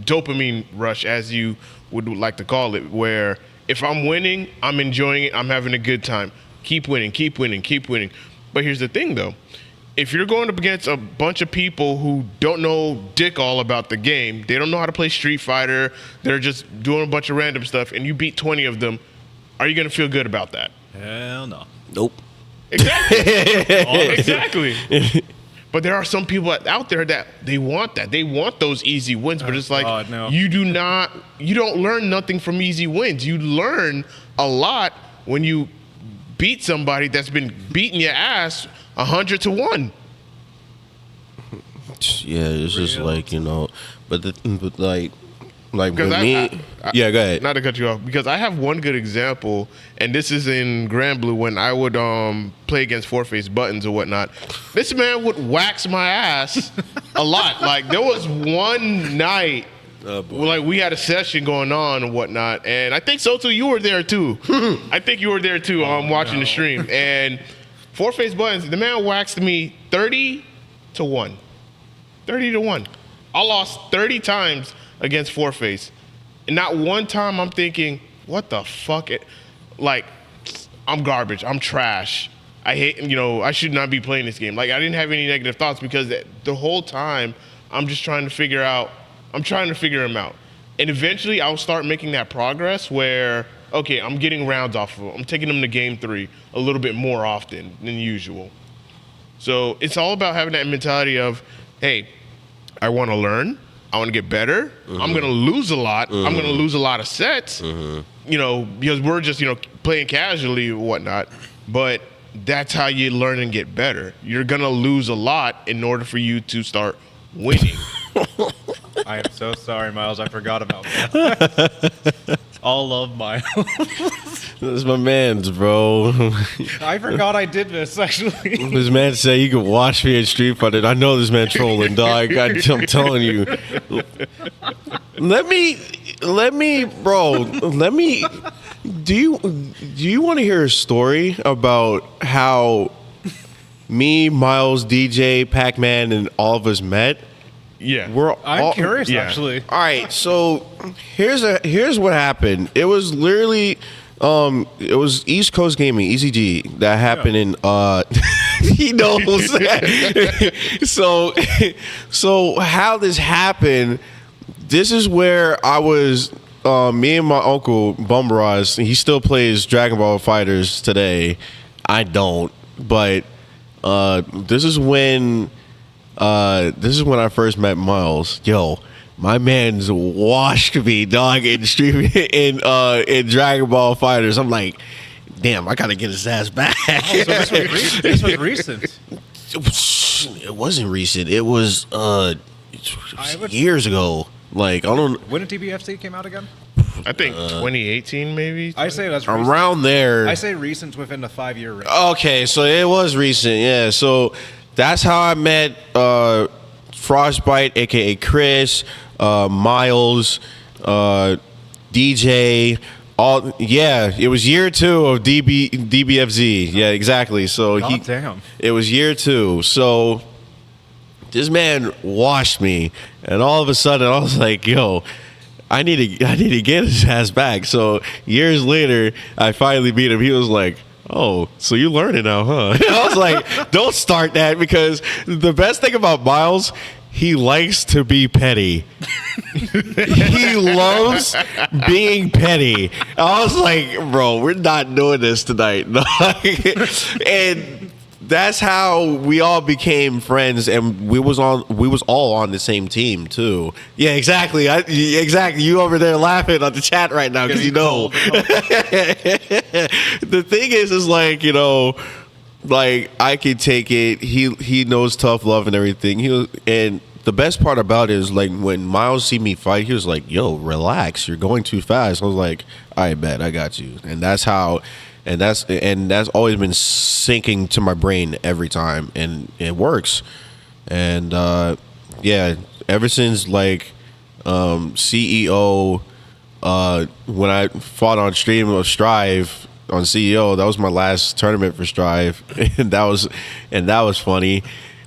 dopamine rush, as you would like to call it, where if I'm winning, I'm enjoying it. I'm having a good time. Keep winning, keep winning, keep winning. But here's the thing, though. If you're going up against a bunch of people who don't know dick all about the game, they don't know how to play Street Fighter, they're just doing a bunch of random stuff, and you beat 20 of them, are you going to feel good about that? Hell no. Nope. Exactly. But there are some people out there that they want that. They want those easy wins, but it's like God, no. you don't learn nothing from easy wins. You learn a lot when you beat somebody that's been beating your ass 100-1. Yeah, it's just like, but like Because with me, yeah, go ahead. Not to cut you off, because I have one good example, and this is in Grand Blue when I would play against four-face buttons or whatnot. This man would wax my ass a lot. Like, there was one night, like, we had a session going on and whatnot, and I think so too. You were there too. I think you were there too. Watching the stream, and four-face buttons. The man waxed me 30-1. 30-1. I lost 30 times against four face, and not one time I'm thinking, what the fuck? Like, I'm garbage. I'm trash. I hate, I should not be playing this game. Like, I didn't have any negative thoughts because the whole time I'm just trying to figure him out. And eventually I'll start making that progress where, okay, I'm getting rounds off of him. I'm taking him to game 3 a little bit more often than usual. So it's all about having that mentality of, hey, I want to learn. I want to get better. Mm-hmm. I'm going to lose a lot. Mm-hmm. I'm going to lose a lot of sets, because we're just, playing casually and whatnot. But that's how you learn and get better. You're going to lose a lot in order for you to start winning. I am so sorry, Miles. I forgot about that. All love, Miles. That's my man's, bro. I forgot I did this, actually. This man said you could watch me at Street Fighter. I know this man trolling, dog. I'm telling you. Let me, bro. Do you want to hear a story about how me, Miles, DJ, Pac-Man, and all of us met? Yeah, I'm curious, actually. All right, so here's what happened. It was literally, it was East Coast Gaming, ECG, that happened in. He knows. So how this happened? This is where I was. Me and my uncle Bumbaraz. He still plays Dragon Ball Fighters today. I don't, but this is when I first met Miles. Yo, my man's washed me, dog, in Dragon Ball Fighters. I'm like, damn, I gotta get his ass back. Oh, so this was recent. It wasn't recent. It was years ago. Like, I don't. When did TBFC came out again? I think 2018, maybe. I say that's recent. Around there. I say recent within the 5-year range. Okay, so it was recent. Yeah, so that's how I met Frostbite, aka Chris, Miles, DJ. It was year 2 of DBFZ. Yeah, exactly. So damn. It was year 2. So this man washed me, and all of a sudden I was like, yo, I need to get his ass back. So years later, I finally beat him. He was like, oh, so you learning now, huh? I was like, don't start that, because the best thing about Miles, he likes to be petty. He loves being petty. I was like, bro, we're not doing this tonight. And that's how we all became friends, and we was all on the same team too. Yeah, exactly. Exactly. You over there laughing on the chat right now because you know. The thing is like, like, I could take it. He knows tough love and everything. And the best part about it is, like, when Miles see me fight, he was like, "Yo, relax. You're going too fast." I was like, "I bet, I got you." And that's how. And that's always been sinking to my brain every time, and it works. And ever since, like, CEO, when I fought on stream of Strive on CEO, that was my last tournament for Strive, and that was funny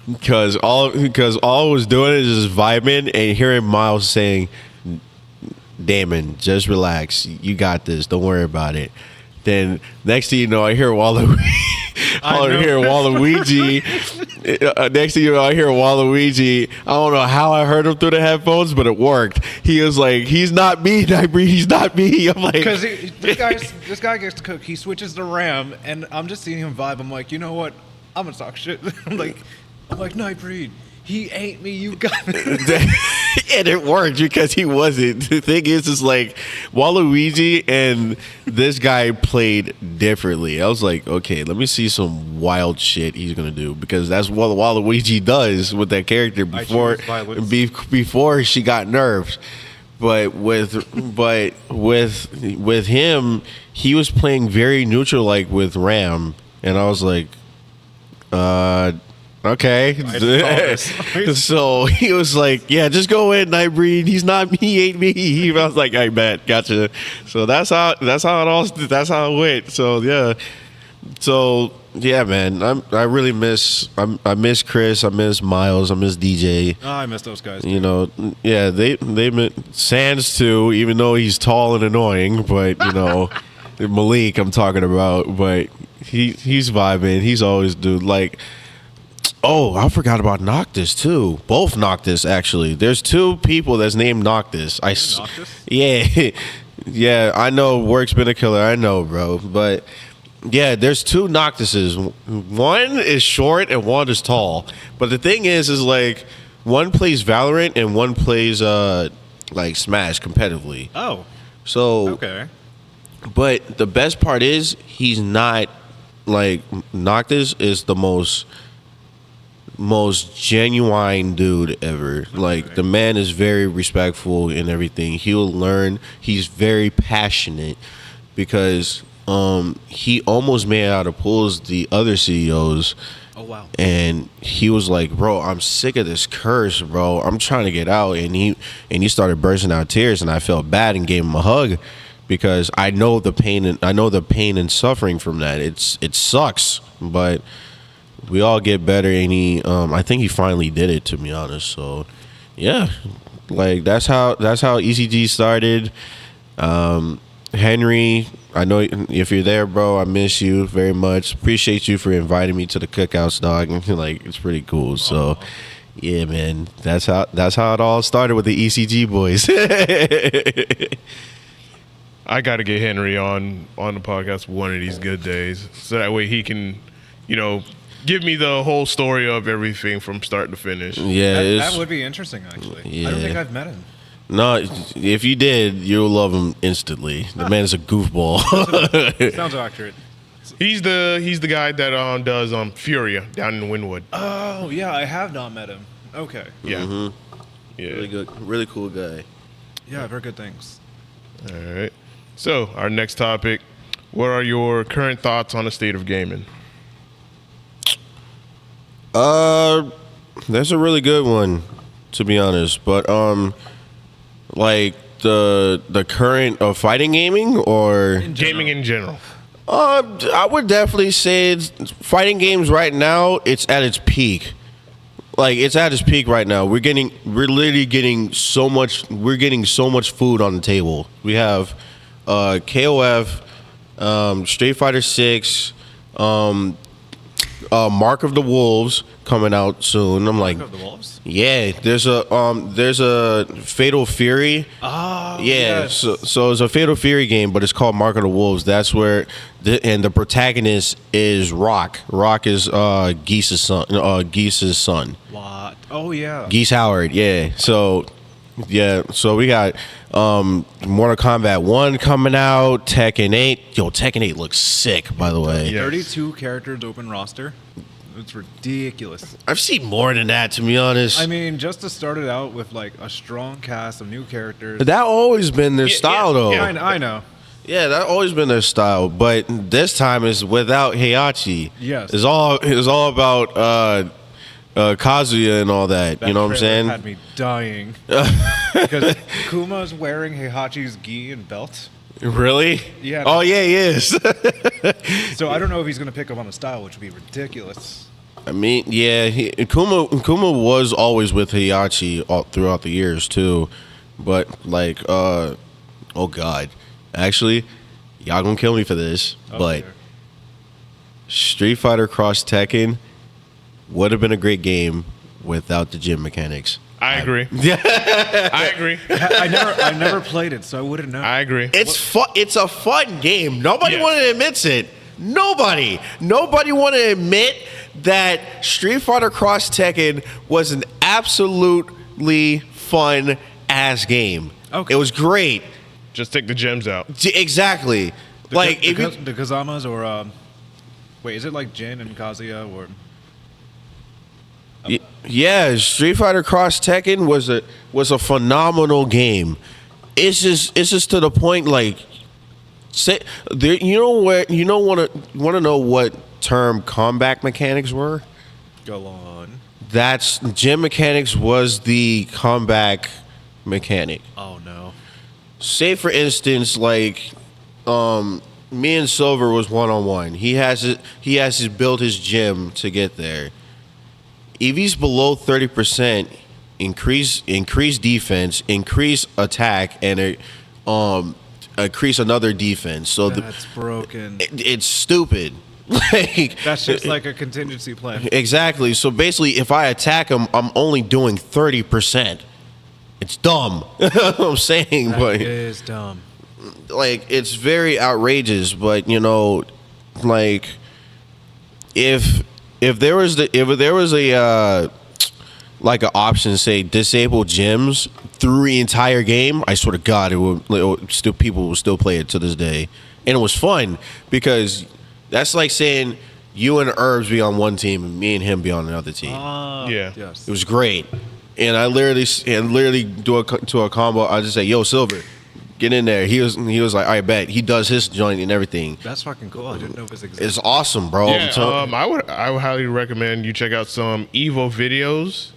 because all I was doing is just vibing and hearing Miles saying, "Damon, just relax. You got this. Don't worry about it." Then next thing you know, I hear Waluigi all know. I hear Waluigi. Next thing you know, I hear Waluigi. I don't know how I heard him through the headphones, but it worked. He was like, "He's not me, Nightbreed. He's not me." I'm like, Because this guy gets to cook. He switches to Ram, and I'm just seeing him vibe. I'm like, you know what? I'm gonna talk shit. I'm like Nightbreed. He ain't me. You got me. and it worked because he wasn't. The thing is like Waluigi and this guy played differently. I was like, okay, let me see some wild shit he's gonna do because that's what Waluigi does with that character before she got nerfed. But with him, he was playing very neutral, like with Ram, and I was like, okay. So he was like, yeah, just go in, Nightbreed. He's not me, he ain't me. I was like, I bet, gotcha. So that's how it went. So yeah, man. I miss Chris, I miss Miles, I miss DJ. Oh, I miss those guys. You know, yeah, they Sans too, even though he's tall and annoying, but you know, Malik I'm talking about, but he's vibing. He's always dude like. Oh, I forgot about Noctis too. Both Noctis actually. There's two people that's named Noctis. Noctis? Yeah, yeah. I know Work's been a killer. I know, bro. But yeah, there's two Noctises. One is short and one is tall. But the thing is like one plays Valorant and one plays like Smash competitively. Oh. So Okay. But the best part is he's not like Noctis is the most genuine dude ever. Like the man is very respectful and everything. He'll learn. He's very passionate because he almost made out of pulls the other CEOs. Oh wow. And he was like, "Bro, I'm sick of this curse, bro. I'm trying to get out." And he started bursting out tears, and I felt bad and gave him a hug because I know the pain and suffering from that. It sucks, but we all get better, and I think he finally did it, to be honest. So, yeah, like that's how ECG started. Henry, I know if you're there, bro, I miss you very much. Appreciate you for inviting me to the cookouts, dog. Like it's pretty cool. So, yeah, man, that's how it all started with the ECG boys. I got to get Henry on the podcast one of these good days, so that way he can, give me the whole story of everything from start to finish. Yeah, that would be interesting, actually. Yeah. I don't think I've met him. No, if you did, you'll love him instantly. The man is a goofball. Sounds accurate. He's the guy that does Furia down in Wynwood. Oh yeah, I have not met him. Okay. Yeah, Mm-hmm. yeah, Really good, really cool guy. Yeah, I've heard good things. All right. So our next topic: what are your current thoughts on the state of gaming? That's a really good one, to be honest. But like the current of fighting gaming or Gaming in general. I would definitely say fighting games right now. It's at its peak. Like it's at its peak right now. We're literally getting so much. We're getting so much food on the table. We have KOF, Street Fighter 6, Mark of the Wolves coming out soon. I'm like, Mark of the Wolves? Yeah, there's a Fatal Fury. Oh, yeah. yes. So it's a Fatal Fury game, but it's called Mark of the Wolves. That's where the protagonist is Rock. Rock is Geese's son. What? Oh yeah. Geese Howard. Yeah. So we got Mortal Kombat 1 coming out, Tekken 8. Yo, Tekken 8 looks sick, by the way. Yeah. 32 characters open roster. It's ridiculous. I've seen more than that, to be honest. I mean, just to start it out with like a strong cast of new characters. That always been their style, though. Yeah, I know. Yeah, that always been their style, but this time is without Heihachi. Yes. It's all about Kazuya and all that. You know what I'm saying? Had me dying because Kuma's wearing Heihachi's gi and belt. Really? Yeah. Oh yeah, he is. So I don't know if he's gonna pick up on the style, which would be ridiculous. I mean, yeah, Kuma was always with Heihachi all throughout the years too, but like, oh god, actually, y'all gonna kill me for this, but dear. Street Fighter Cross Tekken would have been a great game without the gym mechanics. I agree. I agree. I never played it, so I wouldn't know. I agree. It's a fun game. Nobody Yeah. want to admit it. Nobody want to admit that Street Fighter Cross Tekken was an absolutely fun ass game. Okay. It was great. Just take the gems out. Exactly. Like if you, the Kazamas or wait, is it like Jin and Kazuya or? yeah, Street Fighter Cross Tekken was a phenomenal game. It's just to the point like say there, want to know what term combat mechanics were? Go on. That's gym mechanics was the combat mechanic. Oh no. Say for instance, like me and Silver was 1-on-1. He has to build his gym to get there. If he's below 30%, increase defense, increase attack, and increase another defense. So That's broken. it's stupid. Like That's just like a contingency plan. exactly. So basically, if I attack him, I'm only doing 30%. It's dumb. I'm saying, That but is dumb. like it's very outrageous. But like if there was a like an option, say disable gyms through the entire game, I swear to God, people will still play it to this day, and it was fun because that's like saying you and Herbs be on one team and me and him be on another team. Yeah. Yes. It was great, and I literally do a combo. I just say, "Yo, Silver, get in there." He was like, "I bet." He does his joint and everything. That's fucking cool. I didn't know this existed. It's awesome, bro. Yeah, I would highly recommend you check out some Evo videos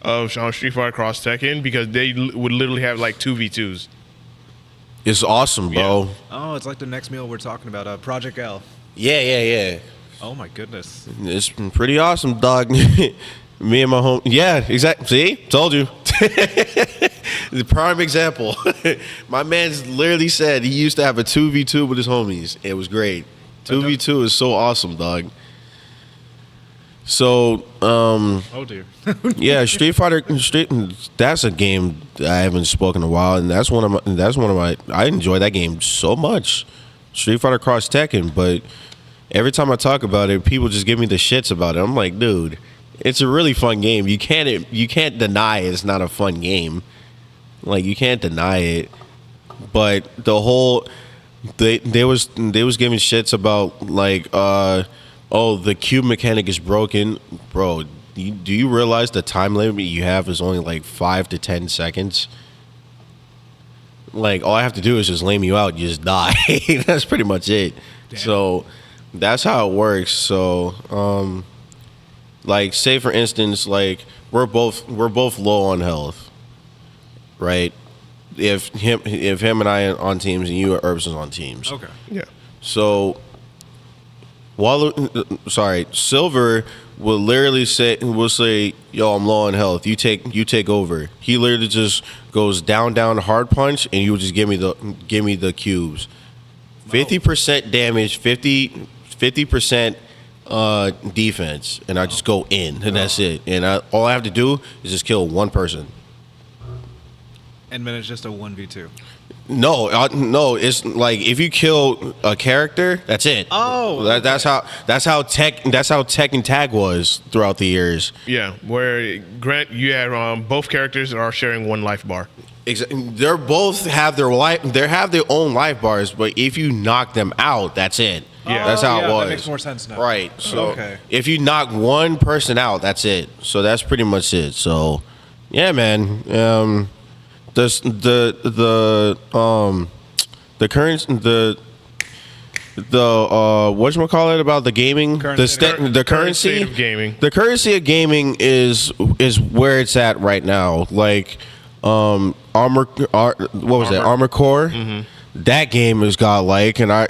of Street Fighter Cross Tekken because they would literally have like 2v2s. It's awesome, bro. Oh, it's like the next meal we're talking about, Project L. Yeah. Oh my goodness. It's pretty awesome, dog. Me and my home. Yeah, exactly. See? Told you. The prime example. My man's literally said he used to have a 2v2 with his homies. It was great. 2v2 is so awesome, dog. So, Oh dear. yeah, Street Fighter. That's a game that I haven't spoken in a while, and that's one of my. I enjoy that game so much, Street Fighter Cross Tekken. But every time I talk about it, people just give me the shits about it. I'm like, dude, it's a really fun game. You can't deny it's not a fun game. Like you can't deny it. But the whole they was giving shits about like oh, the cube mechanic is broken, bro. Do you realize the time limit you have is only like 5 to 10 seconds? Like all I have to do is just lame you out, you just die. That's pretty much it. Damn. So that's how it works. So like say for instance, like we're both low on health, right? If him and I are on teams and you or Herbs is on teams. Okay. Yeah. So Silver will literally say, "Yo, I'm low on health. You take over." He literally just goes down, hard punch, and you will just give me the cubes. 50% damage, 50% defense, and I just go in, and that's it. And all I have to do is just kill one person. And then it's just a 1v2. No, it's like if you kill a character, that's it. Oh, that's how Tech and Tag was throughout the years. Yeah. Where Grant, you have both characters are sharing one life bar. They're both have their own life bars, but if you knock them out, that's it. Yeah. That's how yeah, it was. That makes more sense now. Right. So Okay. if you knock one person out, that's it. So that's pretty much it. So yeah, man. The whatchamacallit about the gaming, Current state currency of gaming. The currency of gaming is where it's at right now. Like Armor Core. Mm-hmm. That game is godlike, and I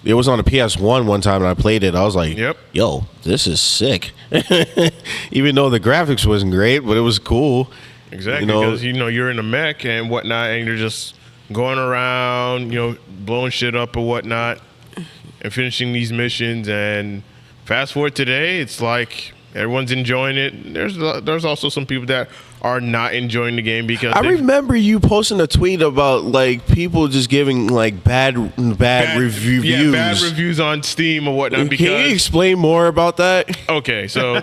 it was on the PS1 one time and I played it. I was like, Yep. yo, this is sick. Even though the graphics wasn't great, but it was cool. Exactly, because you're in a mech and whatnot, and you're just going around, blowing shit up or whatnot. and finishing these missions. And fast forward today, it's like everyone's enjoying it. There's also some people that are not enjoying the game because I remember you posting a tweet about like people just giving like bad reviews. Yeah, bad reviews on Steam or whatnot. Because, can you explain more about that? Okay, so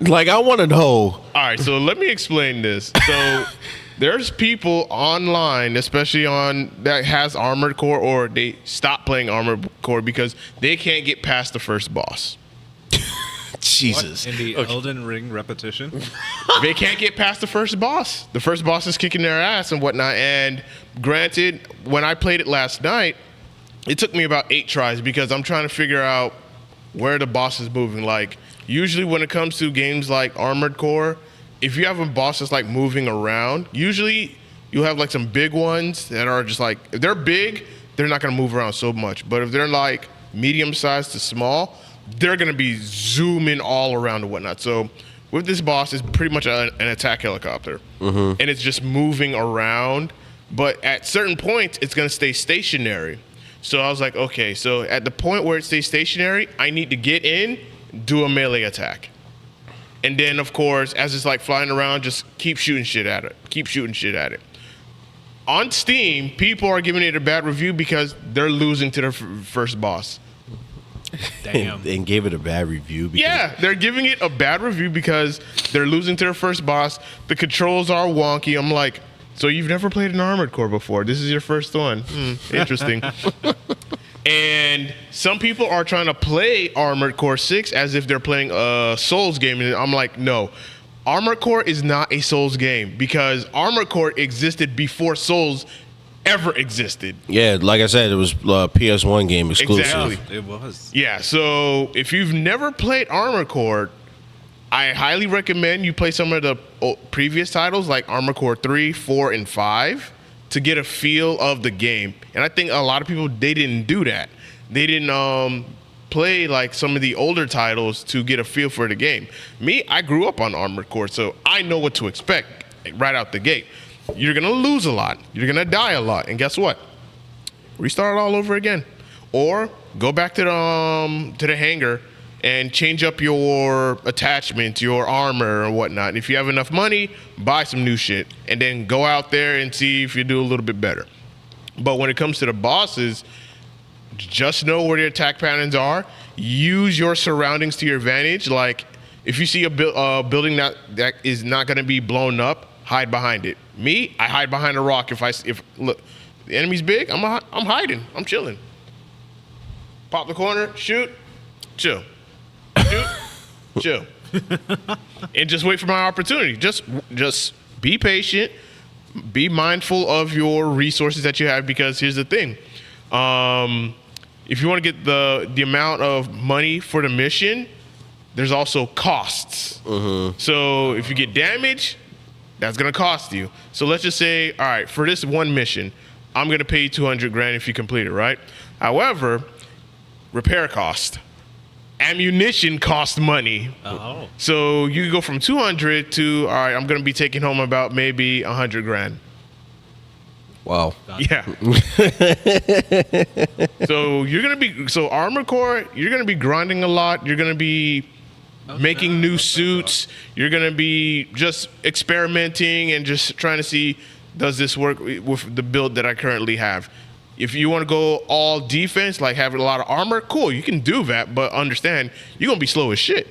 Like, I want to know. all right, so let me explain this. So there's people online, especially on that has Armored Core, or they stop playing Armored Core because they can't get past the first boss. Jesus. In the Elden Ring repetition. They can't get past the first boss. The first boss is kicking their ass and whatnot. And granted, when I played it last night, it took me about 8 tries because I'm trying to figure out where the boss is moving. Like, usually when it comes to games like Armored Core, if you have a boss that's like moving around, usually you'll have like some big ones that are just like, if they're big, they're not going to move around so much. But if they're like medium sized to small, they're going to be zooming all around and whatnot. So with this boss, it's pretty much an attack helicopter. And it's just moving around. But at certain points, it's going to stay stationary. So I was like, okay, so at the point where it stays stationary, I need to get in, do a melee attack. And then, of course, as it's like flying around, just keep shooting shit at it. Keep shooting shit at it. On Steam, people are giving it a bad review because they're losing to their first boss. Damn. And gave it a bad review. Because Yeah, they're giving it a bad review because they're losing to their first boss. The controls are wonky. I'm like, so you've never played an Armored Core before. This is your first one. Interesting. And some people are trying to play Armored Core 6 as if they're playing a Souls game. And I'm like, no. Armored Core is not a Souls game because Armored Core existed before Souls ever existed. Yeah, like I said, it was PS1 game exclusive. Exactly. It was. Yeah, so if you've never played Armored Core, I highly recommend you play some of the previous titles like Armored Core 3, 4, and 5 to get a feel of the game. And I think a lot of people, they didn't do that. They didn't play like some of the older titles to get a feel for the game. Me, I grew up on Armored Core, so I know what to expect right out the gate. You're going to lose a lot. You're going to die a lot. And guess what? Restart all over again. Or go back to the hangar and change up your attachments, your armor or whatnot. And if you have enough money, buy some new shit. And then go out there and see if you do a little bit better. But when it comes to the bosses, just know where the attack patterns are. Use your surroundings to your advantage. Like, if you see a building that is not going to be blown up, hide behind it. Me, I hide behind a rock. If look, the enemy's big, I'm hiding. I'm chilling. Pop the corner, shoot, chill. Shoot, chill. And just wait for my opportunity. Just be patient. Be mindful of your resources that you have, because here's the thing. If you want to get the amount of money for the mission, there's also costs. So if you get damage, that's going to cost you. So let's just say, all right, for this one mission, I'm going to pay you 200 grand if you complete it, right? However, repair cost, ammunition cost money. Oh. So you go from 200 to, all right, I'm going to be taking home about maybe 100 grand. Wow. Yeah. So Armored Core, you're going to be grinding a lot. You're going to be making new suits. You're going to be just experimenting and just trying to see, does this work with the build that I currently have? If you want to go all defense, like having a lot of armor, cool, you can do that, but understand, you're going to be slow as shit.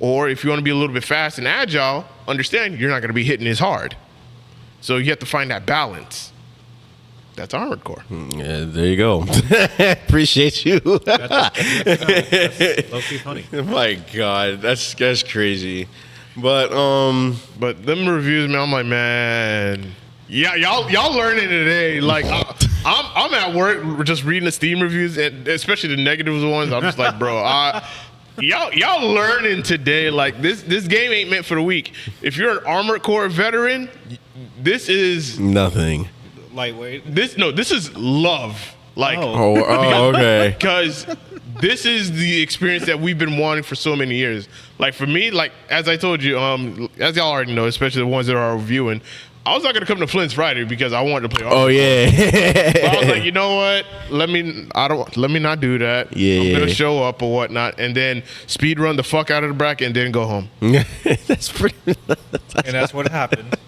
Or if you want to be a little bit fast and agile, understand, you're not going to be hitting as hard. So you have to find that balance. That's Armored Core. Yeah, there you go. Appreciate you. That's low-key funny. My God, that's crazy. But them reviews, man, I'm like, man, yeah, y'all learning today. Like, I'm at work just reading the Steam reviews, and especially the negative ones. I'm just like, bro, y'all learning today. Like, this game ain't meant for the weak. If you're an Armored Core veteran, this is nothing. Lightweight. This is love. Like, Oh, okay. because this is the experience that we've been wanting for so many years. Like, for me, like, as I told you, as y'all already know, especially the ones that are reviewing, I was not gonna come to Flint's Friday because I wanted to play. Oh yeah. But I was like, you know what? Let me not do that. Yeah, I'm gonna yeah. show up or whatnot, and then speed run the fuck out of the bracket and then go home. That's pretty. And that's what happened.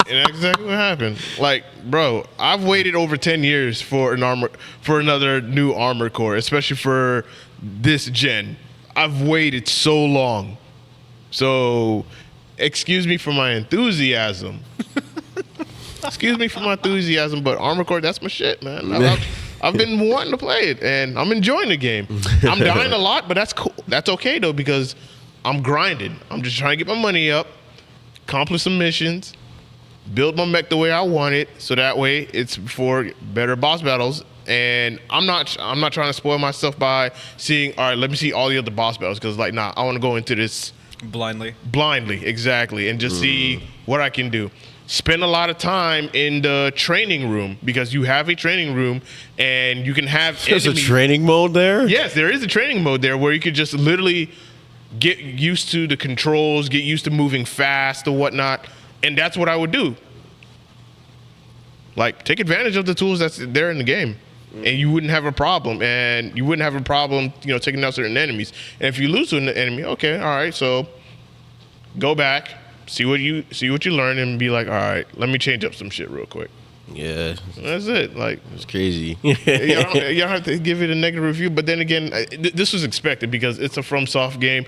And that's exactly what happened. Like, bro, I've waited over 10 years for another new Armor Core, especially for this gen. I've waited so long. So, excuse me for my enthusiasm. Excuse me for my enthusiasm, but Armor Core, that's my shit, man. I've been wanting to play it, and I'm enjoying the game. I'm dying a lot, but that's cool. That's okay, though, because I'm grinding. I'm just trying to get my money up, accomplish some missions, build my mech the way I want it, so that way it's for better boss battles. And I'm not trying to spoil myself by seeing, all right, let me see all the other boss battles, because, like, nah, I want to go into this Blindly. exactly, and just see what I can do. Spend a lot of time in the training room, because you have a training room and you can have There's a enemies. training mode there. Yes, there is a training mode there where you could just literally get used to the controls, get used to moving fast or whatnot, and that's what I would do. Like, take advantage of the tools that's there in the game, and you wouldn't have a problem. And you wouldn't have a problem, taking out certain enemies. And if you lose to an enemy, okay, all right, so go back, see what you learn, and be like, all right, let me change up some shit real quick. Yeah, That's it. Like, it's crazy. you don't have to give it a negative review. But then again, this was expected because it's a FromSoft game.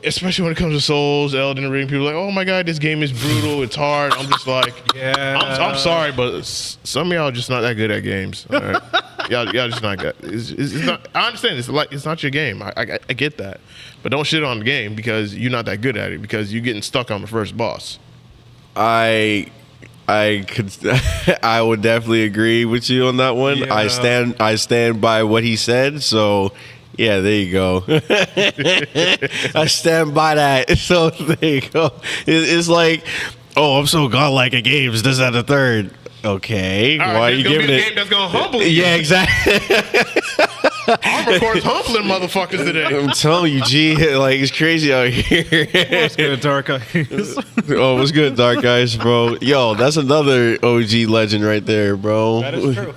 Especially when it comes to Souls, Elden Ring, people are like, oh my god, this game is brutal, it's hard. I'm just like, Yeah. I'm sorry, but some of y'all are just not that good at games. All right? y'all just not good. It's not. I understand. It's not your game. I get that, but don't shit on the game because you're not that good at it, because you're getting stuck on the first boss. I could I would definitely agree with you on that one. Yeah. I stand by what he said. So yeah, there you go. I stand by that. So there you go. It's like, oh, I'm so godlike at games. This, that, and the third. Okay, All right, why are you there's gonna giving be a it? game that's gonna humble you. Yeah, exactly. Armor Core's humbling motherfuckers today. I'm telling you, G, like it's crazy out here. What's good, Dark Eyes? Oh, what's good, Dark Eyes, bro? Yo, that's another OG legend right there, bro. That is true.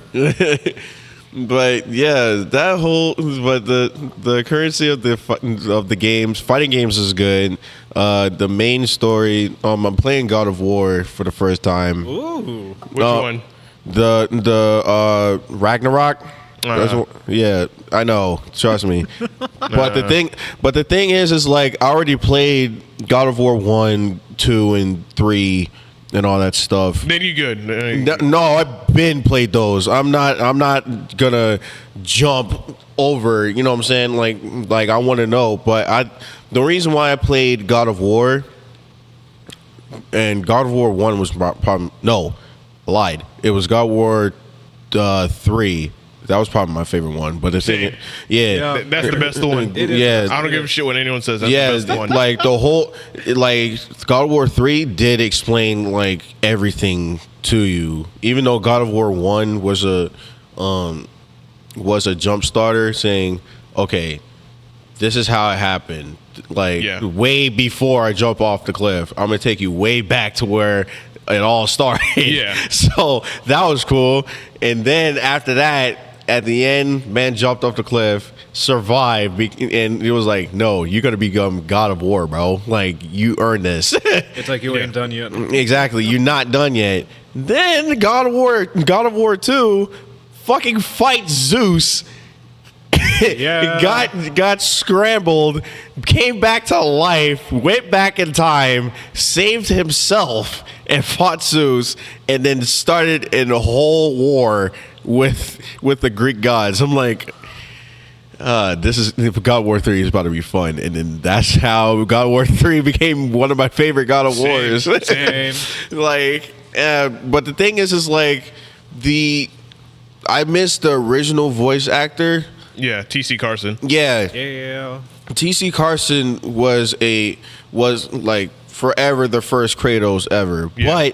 But yeah, the currency of the games, fighting games is good. The main story, I'm playing God of War for the first time. Ooh. Which one? The Ragnarok. Yeah, I know. Trust me. But the thing is like I already played God of War 1, 2, and 3 and all that stuff. Then you good. No, I've been played those. I'm not gonna jump over. You know what I'm saying? Like I want to know. But the reason why I played God of War and God of War 1 was probably no, I lied. It was God of War 3. That was probably my favorite one. But the thing, yeah. That's the best one. Yeah, I don't give a shit what anyone says. That's the best one. like the whole, like God of War 3 did explain like everything to you. Even though God of War 1 was a jump starter, saying, okay, this is how it happened. Like way before I jump off the cliff, I'm gonna take you way back to where it all started. Yeah. So that was cool. And then after that, at the end, man jumped off the cliff, survived, and it was like, no, you got to become God of War, bro. Like, you earned this. It's like you ain't done yet. Exactly. You're not done yet. Then God of War 2 fucking fights Zeus. Yeah. got scrambled, came back to life, went back in time, saved himself, and fought Zeus, and then started a whole war with the Greek gods. I'm like, this is God of War 3 is about to be fun, and then that's how God of War 3 became one of my favorite God of Wars. Same. Like, but the thing is like I missed the original voice actor. Yeah, T.C. Carson. Yeah. Yeah. T.C. Carson was like forever the first Kratos ever. Yeah.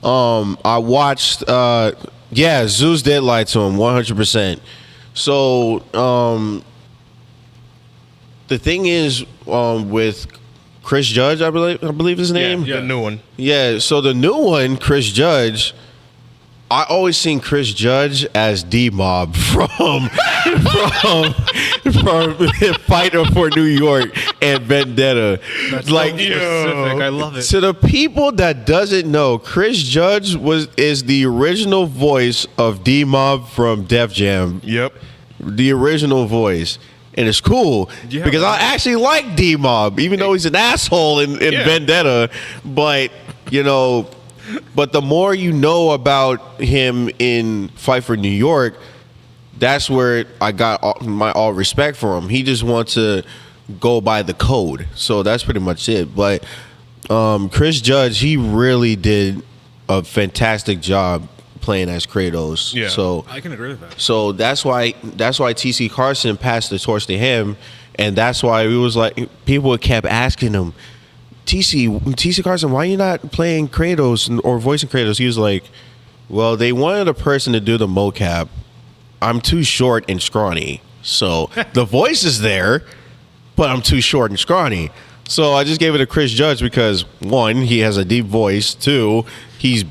But I watched Zeus did lie to him 100%. So the thing is with Chris Judge, I believe his name. Yeah, the new one. Yeah, so the new one, Chris Judge, I always seen Chris Judge as D-Mob from Fighter for New York and Vendetta. That's like, so specific. I love it. to the people that doesn't know, Chris Judge is the original voice of D-Mob from Def Jam. Yep. The original voice. And it's cool Yeah, because right. I actually like D-Mob, even though he's an asshole in Yeah. Vendetta. But, but the more you know about him in Fight for New York, that's where I got all respect for him. He just wants to go by the code. So that's pretty much it. But Chris Judge, he really did a fantastic job playing as Kratos. Yeah. So I can agree with that. so that's why TC Carson passed the torch to him, and that's why it was like people kept asking him, TC Carson, why are you not playing Kratos or voicing Kratos? He was like, well, they wanted a person to do the mocap. I'm too short and scrawny, so the voice is there, but I'm too short and scrawny. So I just gave it to Chris Judge because one, he has a deep voice. Two, he's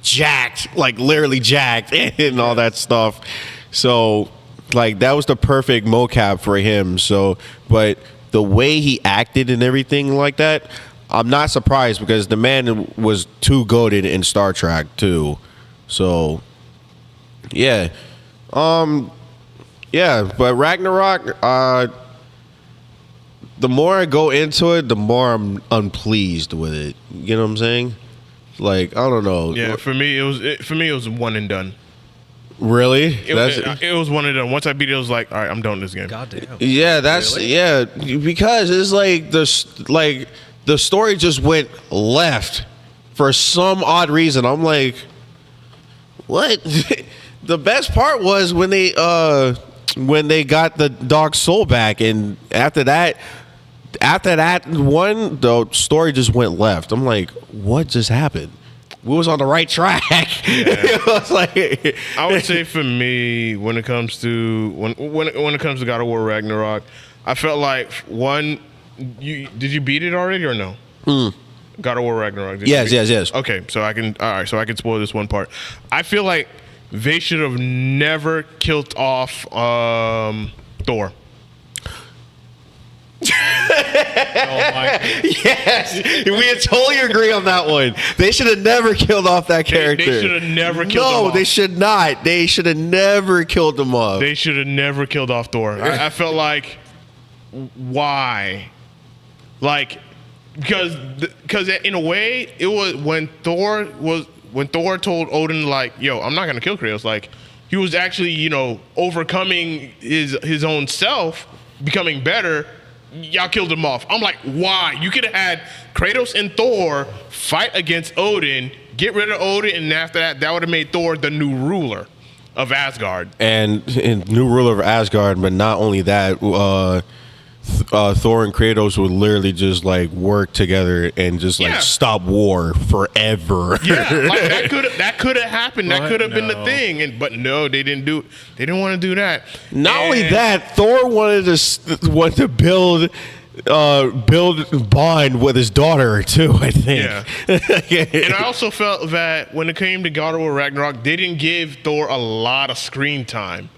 jacked, like literally jacked and all that stuff. So like that was the perfect mocap for him. So, but the way he acted and everything like that, I'm not surprised because the man was too goated in Star Trek too. So yeah. Yeah, but Ragnarok, the more I go into it, the more I'm unpleased with it. You know what I'm saying? Like, I don't know. Yeah, for me it was one and done. Really? It was one and done. Once I beat it, I was like, all right, I'm done with this game. God damn. Yeah, that's Really? yeah. Because it's like the story just went left for some odd reason. I'm like, what? The best part was when they got the dog's soul back, and after that one, the story just went left. I'm like, what just happened? We was on the right track. It was like, I would say for me, when it comes to when it comes to God of War Ragnarok, I felt like one, did you beat it already or no? God of War Ragnarok. Yes. Okay, so I can spoil this one part. I feel like they should have never killed off Thor. Oh my. yes, we totally agree on that one. They should have never killed off that character. They should have never killed him off. No, they should not. They should have never killed him off. They should have never killed off Thor. I felt like, why? Like, because in a way, it was when Thor told Odin, like, yo, I'm not gonna kill Kratos. Like, he was actually, overcoming his own self, becoming better. Y'all killed him off. I'm like, why? You could have had Kratos and Thor fight against Odin, get rid of Odin, and after that would have made Thor the new ruler of Asgard. And new ruler of Asgard, but not only that, Thor and Kratos would literally just like work together and just like stop war forever. Yeah, like that could have happened. That What? could have been the No. thing. But no, they didn't do. They didn't want to do that. Not only And- that, Thor wanted to build bond with his daughter too. I think. Yeah. And I also felt that when it came to God of War Ragnarok, they didn't give Thor a lot of screen time.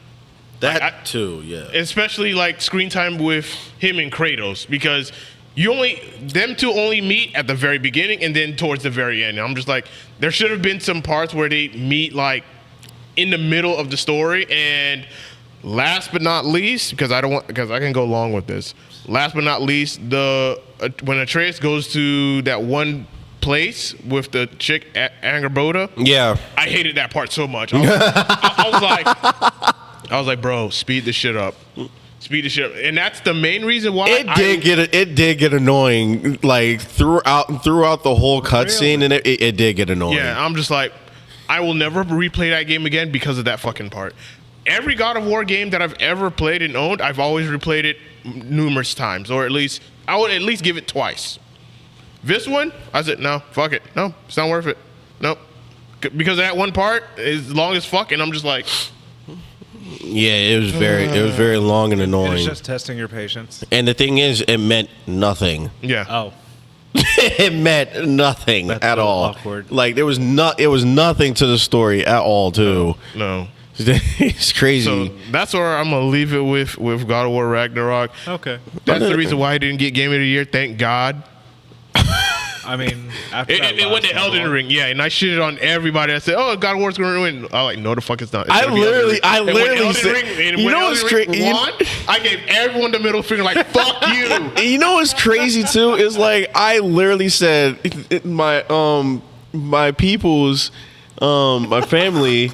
that too. Yeah. Especially like screen time with him and Kratos, because them two only meet at the very beginning and then towards the very end. And I'm just like, there should have been some parts where they meet like in the middle of the story. And last but not least, because I can go long with this. Last but not least, when Atreus goes to that one place with the chick Angerboda, Yeah. I hated that part so much. I was like, bro, speed this shit up. Speed this shit up. And that's the main reason why It did get annoying, like throughout the whole cutscene, and it did get annoying. Yeah, I'm just like, I will never replay that game again because of that fucking part. Every God of War game that I've ever played and owned, I've always replayed it numerous times, or at least I would at least give it twice. This one, I said, no, fuck it. No, it's not worth it. Nope. Because that one part is long as fuck, and I'm just like, Yeah, it was very long and annoying. It's just testing your patience. And the thing is, it meant nothing. yeah. Oh. It meant nothing That's at so all. awkward. Like it was nothing to the story at all, too. No. It's crazy. So that's where I'm gonna leave it with God of War Ragnarok. Okay. That's the reason why I didn't get Game of the Year. Thank God. I mean, after It went to Elden Ring, yeah, and I shitted on everybody. I said, "Oh, God of War's going to win." I'm like, "No, the fuck it's not." It's I gonna be Elden literally- Ring." I And when literally Elden said- Ring- and you when know Elden what's Ring cra- you- won, I gave everyone the middle finger, like, "Fuck you." You know what's crazy too is like I literally said my people's my family.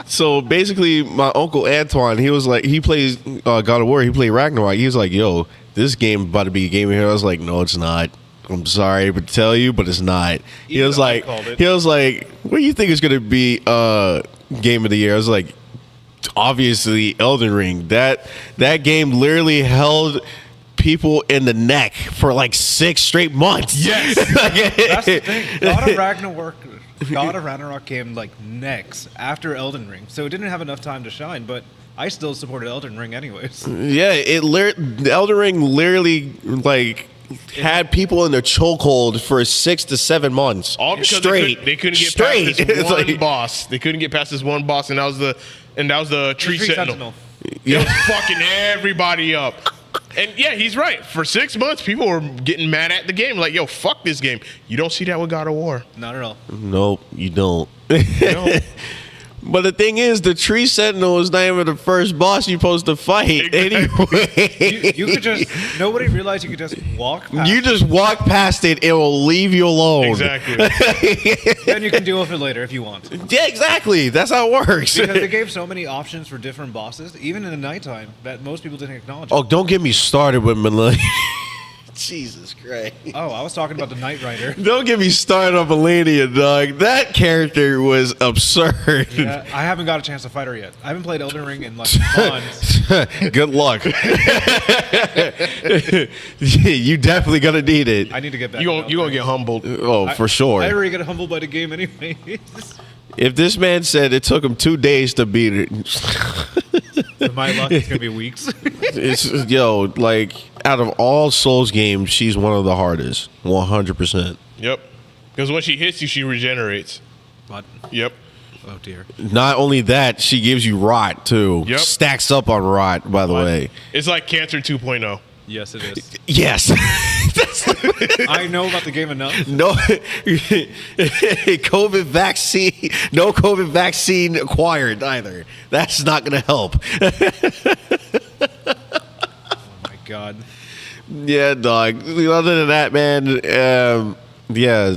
So basically, my uncle Antoine, he was like, he plays God of War. He played Ragnarok. He was like, "Yo, this game about to be a game here." I was like, "No, it's not. I'm sorry to tell you, but it's not." He Even was though I like, called it. "What do you think is gonna be game of the year?" I was like, "Obviously, Elden Ring. That game literally held people in the neck for like 6 straight months." Yes. That's the thing. God of Ragnarok came like next after Elden Ring, so it didn't have enough time to shine. But I still supported Elden Ring anyways. Yeah, the Elden Ring literally like had people in their chokehold for 6 to 7 months All because straight. they couldn't get straight. past this It's one like- boss. They couldn't get past this one boss, and that was the tree Tree sentinel. It Yeah. was fucking everybody up. And yeah, he's right. For 6 months, people were getting mad at the game. Like, yo, fuck this game. You don't see that with God of War. Not at all. Nope, you don't. No. But the thing is, the tree sentinel is not even the first boss you're supposed to fight. Anyway, You could just nobody realized you could just walk past. you just walk past it, it will leave you alone. Exactly. Then you can deal with it later if you want. Yeah, exactly. That's how it works. Because they gave so many options for different bosses, even in the nighttime, that most people didn't acknowledge. Oh, don't get me started with Melania. Jesus Christ. Oh, I was talking about the Knight Rider. Don't get me started on Melania, dog. That character was absurd. Yeah, I haven't got a chance to fight her yet. I haven't played Elden Ring in like months. Good luck. You definitely gonna need it. I need to get back. You to gonna Elden Ring. get humbled. Oh, for sure. I already get humbled by the game anyway. If this man said it took him 2 days to beat it, With my luck, it's gonna be weeks. it's like out of all Souls games, she's one of the hardest. 100%. Yep. Because when she hits you, she regenerates. But Yep. oh dear. Not only that, she gives you rot too. Yep. Stacks up on rot, by the way. It's like Cancer 2.0. Yes, it is. Yes. I know about the game enough. No COVID vaccine. No COVID vaccine acquired either. That's not going to help. Oh my god. Yeah, dog. Other than that, man. Yeah.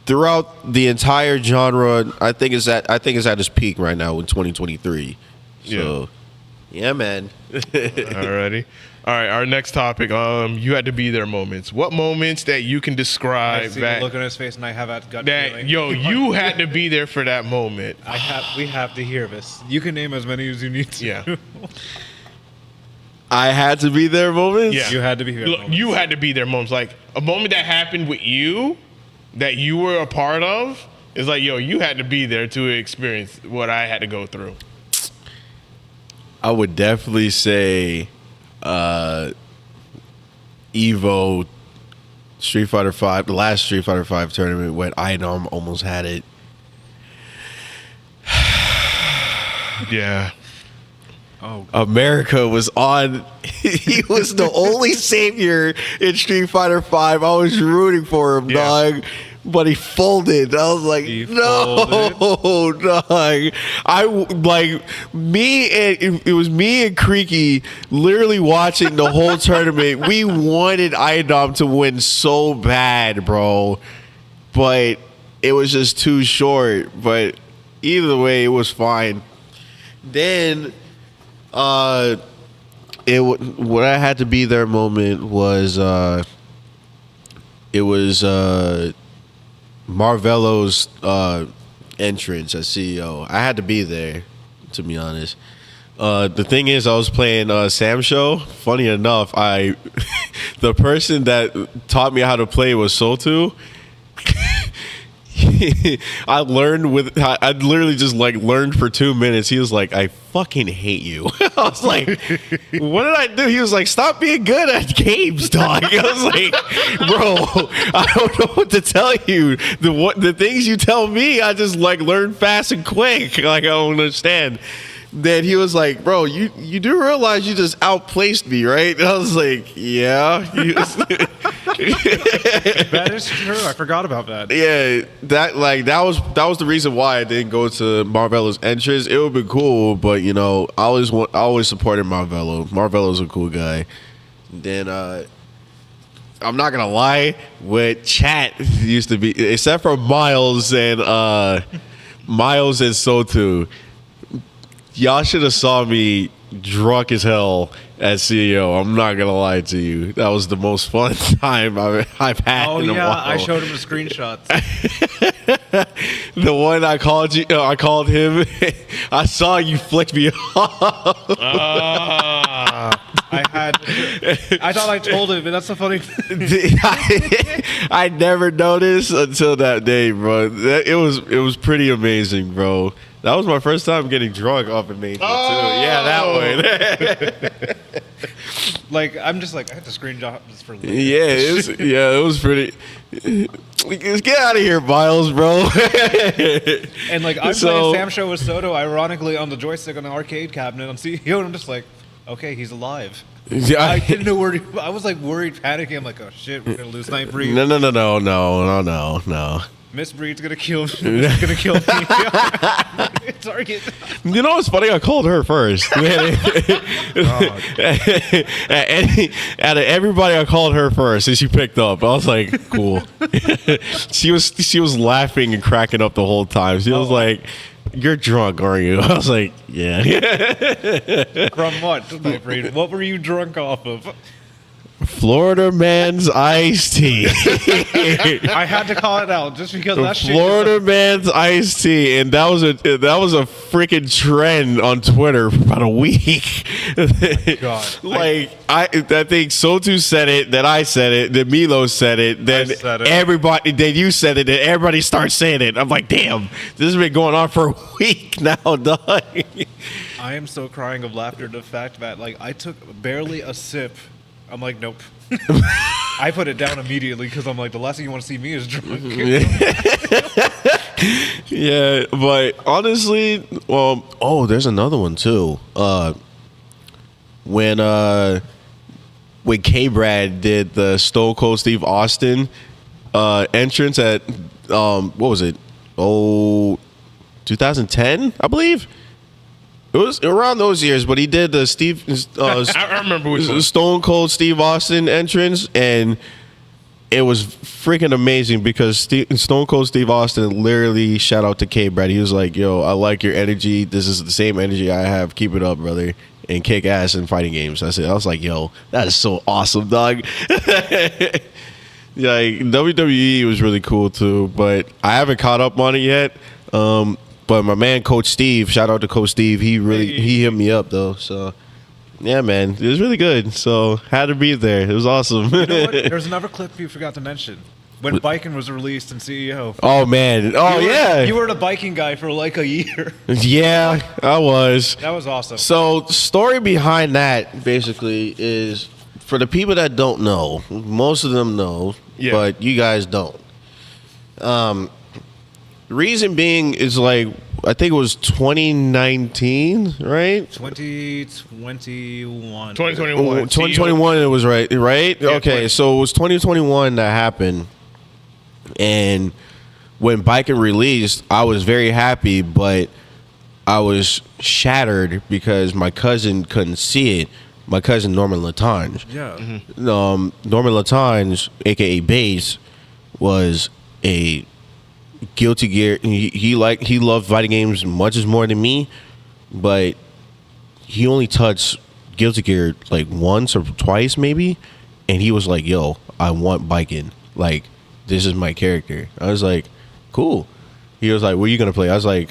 Throughout the entire genre, I think it's at its peak right now in 2023. So, yeah, man. Alrighty. All right, our next topic. You had to be there moments. What moments that you can I describe see the that look on his face, and I have that gut that feeling. you had to be there for that moment? We have to hear this. You can name as many as you need to. Yeah. I had to be there moments. Yeah. You had to be here. Look, you had to be there moments. Like a moment that happened with you that you were a part of is like, yo, you had to be there to experience what I had to go through. I would definitely say Evo Street Fighter V, the last Street Fighter V tournament when Idom almost had it. Yeah. Oh, America was on. He was the only savior in Street Fighter V. I was rooting for him, Yeah. dog. But he folded. I was like, He no, dog. It was me and Creaky literally watching the whole tournament. We wanted Idom to win so bad, bro. But it was just too short. But either way, it was fine. Then, what I had to be there moment was, it was Marvello's entrance as CEO. I had to be there, to be honest. The thing is, I was playing Sam Show. Funny enough, the person that taught me how to play was Sotu. I literally just like learned for 2 minutes. He was like, I fucking hate you. I was like, what did I do? He was like, stop being good at games, dog. I was like, bro, I don't know what to tell you. The things you tell me, I just like learn fast and quick. Like, I don't understand. Then he was like, bro, you do realize you just outplaced me, right? And I was like, yeah. That is true. I forgot about that. Yeah, that was the reason why I didn't go to Marvello's entrance. It would be cool, but you know, I always supported Marvello. Marvello's a cool guy. Then I'm not gonna lie, with chat used to be, except for Miles and Sotu. Y'all should have saw me drunk as hell at CEO. I'm not gonna lie to you. That was the most fun time I've had. Oh in a yeah, while. I showed him the screenshots. The one I called you, I called him. I saw you flick me off. I thought I told him, but that's the funny thing. I never noticed until that day, bro. It was pretty amazing, bro. That was my first time getting drunk off of Main too. Yeah, that one. Like, I'm just like, I had to screenshot this for later. It was pretty. Get out of here, Miles, bro. And like, I'm playing Sam Show with Soto, ironically, on the joystick on the arcade cabinet on CEO, and I'm just like, okay, he's alive. Yeah, I didn't know where I was like worried, panicking. I'm like, oh shit, we're gonna lose Nightbreed. No. Miss Breed's gonna kill me. Gonna kill me. Target. You know what's funny? I called her first. Man. Out of everybody, I called her first, and she picked up. I was like, cool. She was laughing and cracking up the whole time. She was like, "You're drunk, aren't you?" I was like, "Yeah." From what, Nightbreed? What were you drunk off of? Florida man's iced tea. I had to call it out just because that shit. Florida man's iced tea, and that was a freaking trend on Twitter for about a week. God. Like I think Sotu said it, then I said it, then Milo said it, then everybody, then you said it, and everybody starts saying it. I'm like, damn, this has been going on for a week now, dog. I am so crying of laughter at the fact that like I took barely a sip. I'm like, nope. I put it down immediately because I'm like, the last thing you want to see me is drunk. Yeah, but honestly, there's another one too. When K-Brad did the Stone Cold Steve Austin entrance at what was it? 2010, I believe. It was around those years, but he did the I remember which one. Stone Cold Steve Austin entrance, and it was freaking amazing because Stone Cold Steve Austin literally shout out to K-Brad. He was like, "Yo, I like your energy. This is the same energy I have. Keep it up, brother, and kick ass in fighting games." I was like, "Yo, that is so awesome, dog." Like WWE was really cool too, but I haven't caught up on it yet. But my man, Coach Steve, shout out to Coach Steve. He hit me up though. So yeah, man, it was really good. So had to be there. It was awesome. You know what? There's another clip you forgot to mention. When Biking was released in CEO. Oh man. You were the biking guy for like a year. Yeah, I was. That was awesome. So story behind that basically is for the people that don't know. Most of them know, but you guys don't. Reason being is like I think it was 2019, right? 2021. 2021. It was right? Yeah, Okay, so it was 2021 that happened, and when Biking released, I was very happy, but I was shattered because my cousin couldn't see it. My cousin Norman Latange. Yeah. Norman Latange, aka Bass, was a Guilty Gear. He loved fighting games much as more than me, but he only touched Guilty Gear like once or twice maybe, and he was like, "Yo, I want biking. Like, this is my character." I was like, "Cool." He was like, "What are you gonna play?" I was like,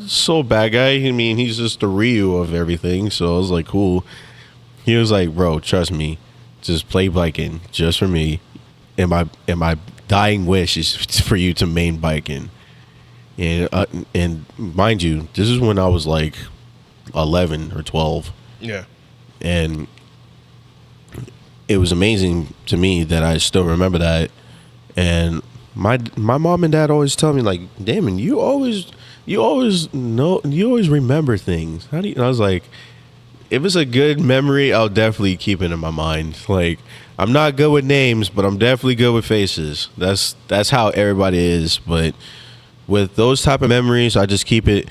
"So bad guy. I mean, he's just the Ryu of everything." So I was like, "Cool." He was like, "Bro, trust me, just play biking just for me." And my dying wish is for you to main biking. And mind you, this is when I was like 11 or 12. Yeah. And it was amazing to me that I still remember that. And my mom and dad always tell me, like, Damon, you always remember things. How do you? And I was like, if it's a good memory, I'll definitely keep it in my mind. Like, I'm not good with names, but I'm definitely good with faces. That's how everybody is. But with those type of memories, I just keep it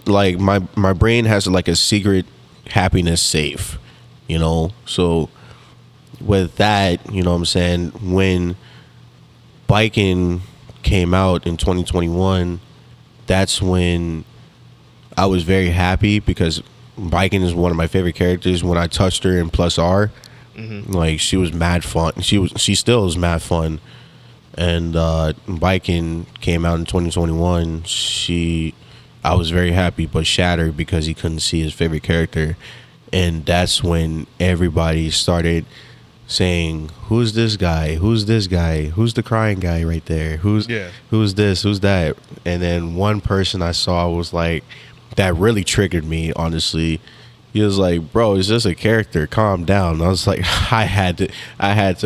like my brain has like a secret happiness safe, you know. So with that, you know what I'm saying, when biking came out in 2021, that's when I was very happy because biking is one of my favorite characters. When I touched her in Plus R, like, she was mad fun. She still is mad fun. And biking came out in 2021. I was very happy, but shattered because he couldn't see his favorite character. And that's when everybody started saying, who's this guy? Who's this guy? Who's the crying guy right there? Who's this? Who's that? And then one person I saw was like, that really triggered me, honestly. He was like, bro, it's just a character. Calm down. And I was like, I had to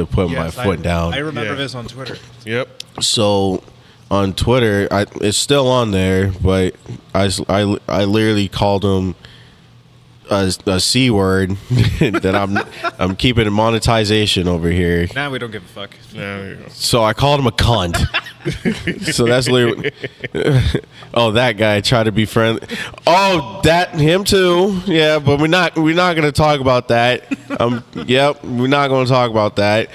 put my foot down. I remember this on Twitter. Yep. So on Twitter, it's still on there, but I literally called him a C word that I'm keeping monetization over here. Now we don't give a fuck. There you go. So I called him a cunt. So that's literally. Oh, that guy tried to be friendly. Oh, him too. Yeah, but we're not gonna talk about that. Yep, we're not gonna talk about that.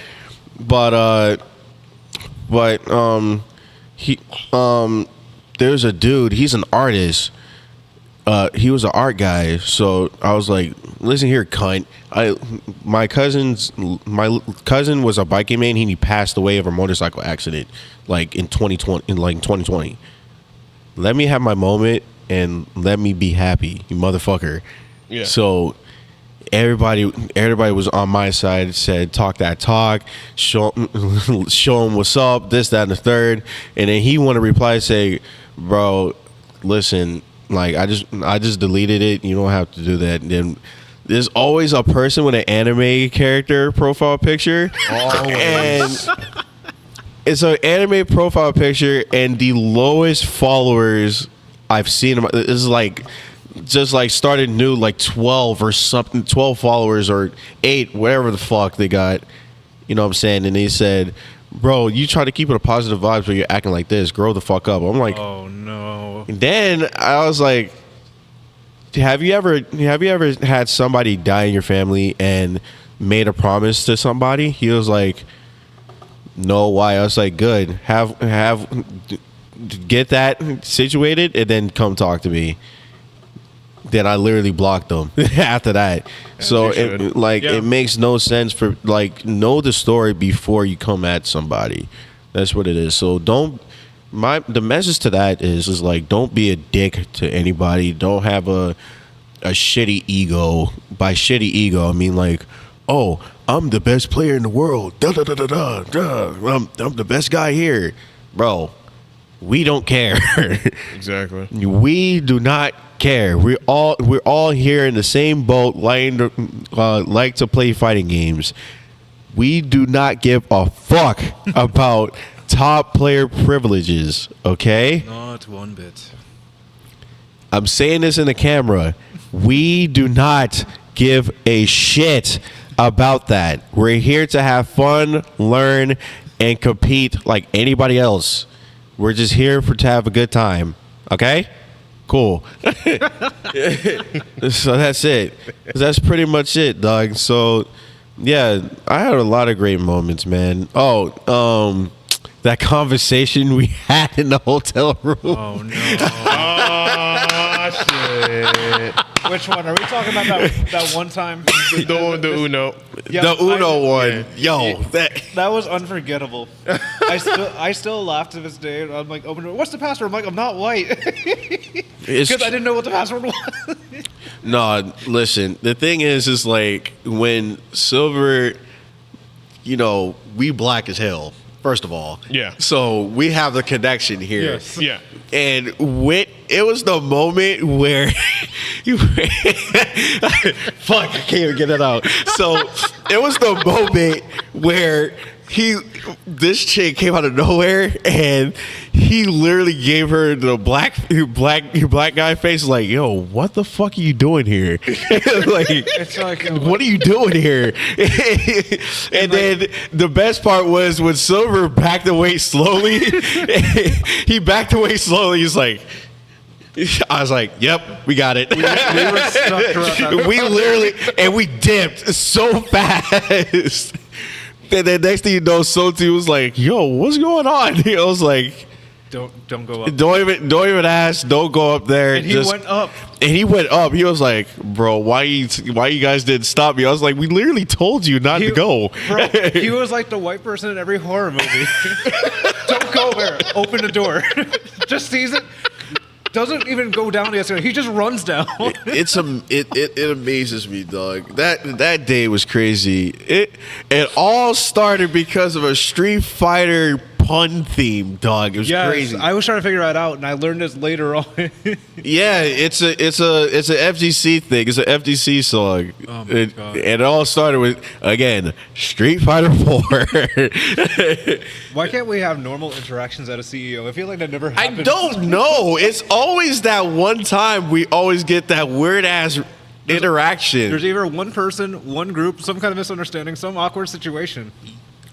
But there's a dude. He's an artist. He was an art guy, so I was like, "Listen here, cunt. My cousin was a biking man. He passed away of a motorcycle accident, like in 2020. Let me have my moment and let me be happy, you motherfucker." Yeah. So everybody was on my side. Said, "Talk that talk. Show him what's up. This, that, and the third." And then he wanted to reply, say, "Bro, listen." Like, I just deleted it. You don't have to do that. And then there's always a person with an anime character profile picture. Always. And it's an anime profile picture, and the lowest followers I've seen. This is like, just like started new, like 12 or something, 12 followers or 8, whatever the fuck they got. You know what I'm saying? And they said, "Bro, you try to keep it a positive vibes, but you're acting like this. Grow the fuck up." I'm like, Oh no. and then I was like, have you ever had somebody die in your family and made a promise to somebody? He was like, "No, why?" I was like, "Good. Get that situated and then come talk to me." Then I literally blocked them after that. So it makes no sense for, like, know the story before you come at somebody. That's what it is. So the message to that is like, don't be a dick to anybody. Don't have a shitty ego. By shitty ego, I mean like, oh, I'm the best player in the world. Da, da, da, da, da, da. I'm the best guy here. Bro, we don't care. Exactly. We do not care. We're all here in the same boat, like to play fighting games. We do not give a fuck about top player privileges, okay? Not one bit. I'm saying this in the camera. We do not give a shit about that. We're here to have fun, learn, and compete like anybody else. We're just here to have a good time, okay? Cool. So that's it. That's pretty much it, dog. So, yeah, I had a lot of great moments, man. Oh, that conversation we had in the hotel room. Oh no. Oh, shit. Which one? Are we talking about that one time? The Uno. Yeah, The Uno one. Yo, that was unforgettable. I still laugh to this day. I'm like, what's the password? I'm like, I'm not white. Because I didn't know what the password was. No, listen. The thing is like when Silver, you know, we black as hell. first of all. Yeah. So we have the connection here. Yes. Yeah. And it was the moment where fuck, I can't even get it out. So it was the moment where this chick came out of nowhere and he literally gave her the black guy face, like, yo, what the fuck are you doing here? Like, It's like, what are you doing here? And then the best part was when Silver backed away slowly. He backed away slowly. He's like, I was like, yep, we got it. we were stuck throughout that. We literally, and we dipped so fast. And then next thing you know, Soti was like, yo, what's going on? I was like, Don't go up. don't even ask. Don't go up there. And he went up. And he went up. He was like, bro, why you guys didn't stop me? I was like, we literally told you not to go. Bro, he was like the white person in every horror movie. Don't go there. Open the door. Just sees it. Doesn't even go down the escalator. He just runs down. It amazes me, dog. That day was crazy. It all started because of a Street Fighter pun theme, dog. It was crazy. I was trying to figure that out, and I learned this later on. Yeah, it's an FGC thing. It's an FGC song. Oh my God. And it all started with, again, Street Fighter 4. Why can't we have normal interactions at a CEO? I feel like that never I happens. don't know. It's always that one time we always get that weird ass interaction. There's either one person, one group, some kind of misunderstanding, some awkward situation.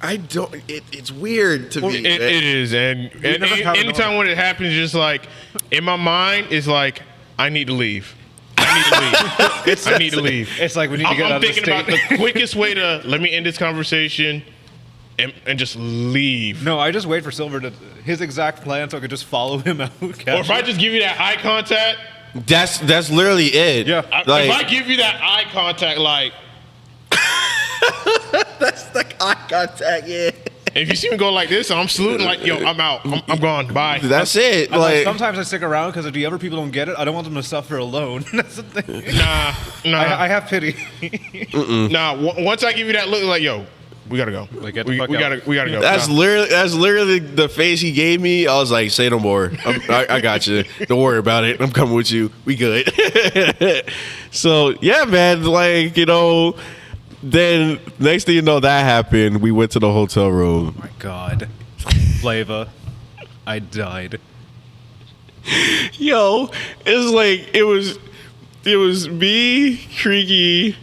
I don't. It's weird to me. It is, and never have it anytime on. when it happens, just like in my mind, it's like I need to leave. I need to leave. It's like we need to get I'm out of the thinking state. about the quickest way to let me end this conversation and just leave. No, I just wait for Silver to his exact plan so I could just follow him out. Or if I just give you that eye contact, That's literally it. Yeah. if I give you that eye contact, like that's the eye contact. Yeah. if you see me go like this, and I'm saluting, like, yo, I'm out, I'm gone, bye. That's it. I'm like, Like, sometimes I stick around because if the other people don't get it, I don't want them to suffer alone. That's the thing. Nah. I have pity. Once I give you that look, like, yo, we gotta go. Like, get the we fuck gotta out. go. that's Nah. literally the face he gave me. I was like, say no more. I got you. Don't worry about it. I'm coming with you. We good. So yeah, man. Like, you know. Then next thing you know, that happened. We went to the hotel room. Oh my God. Flava. I died. Yo, it's like it was me, Creaky,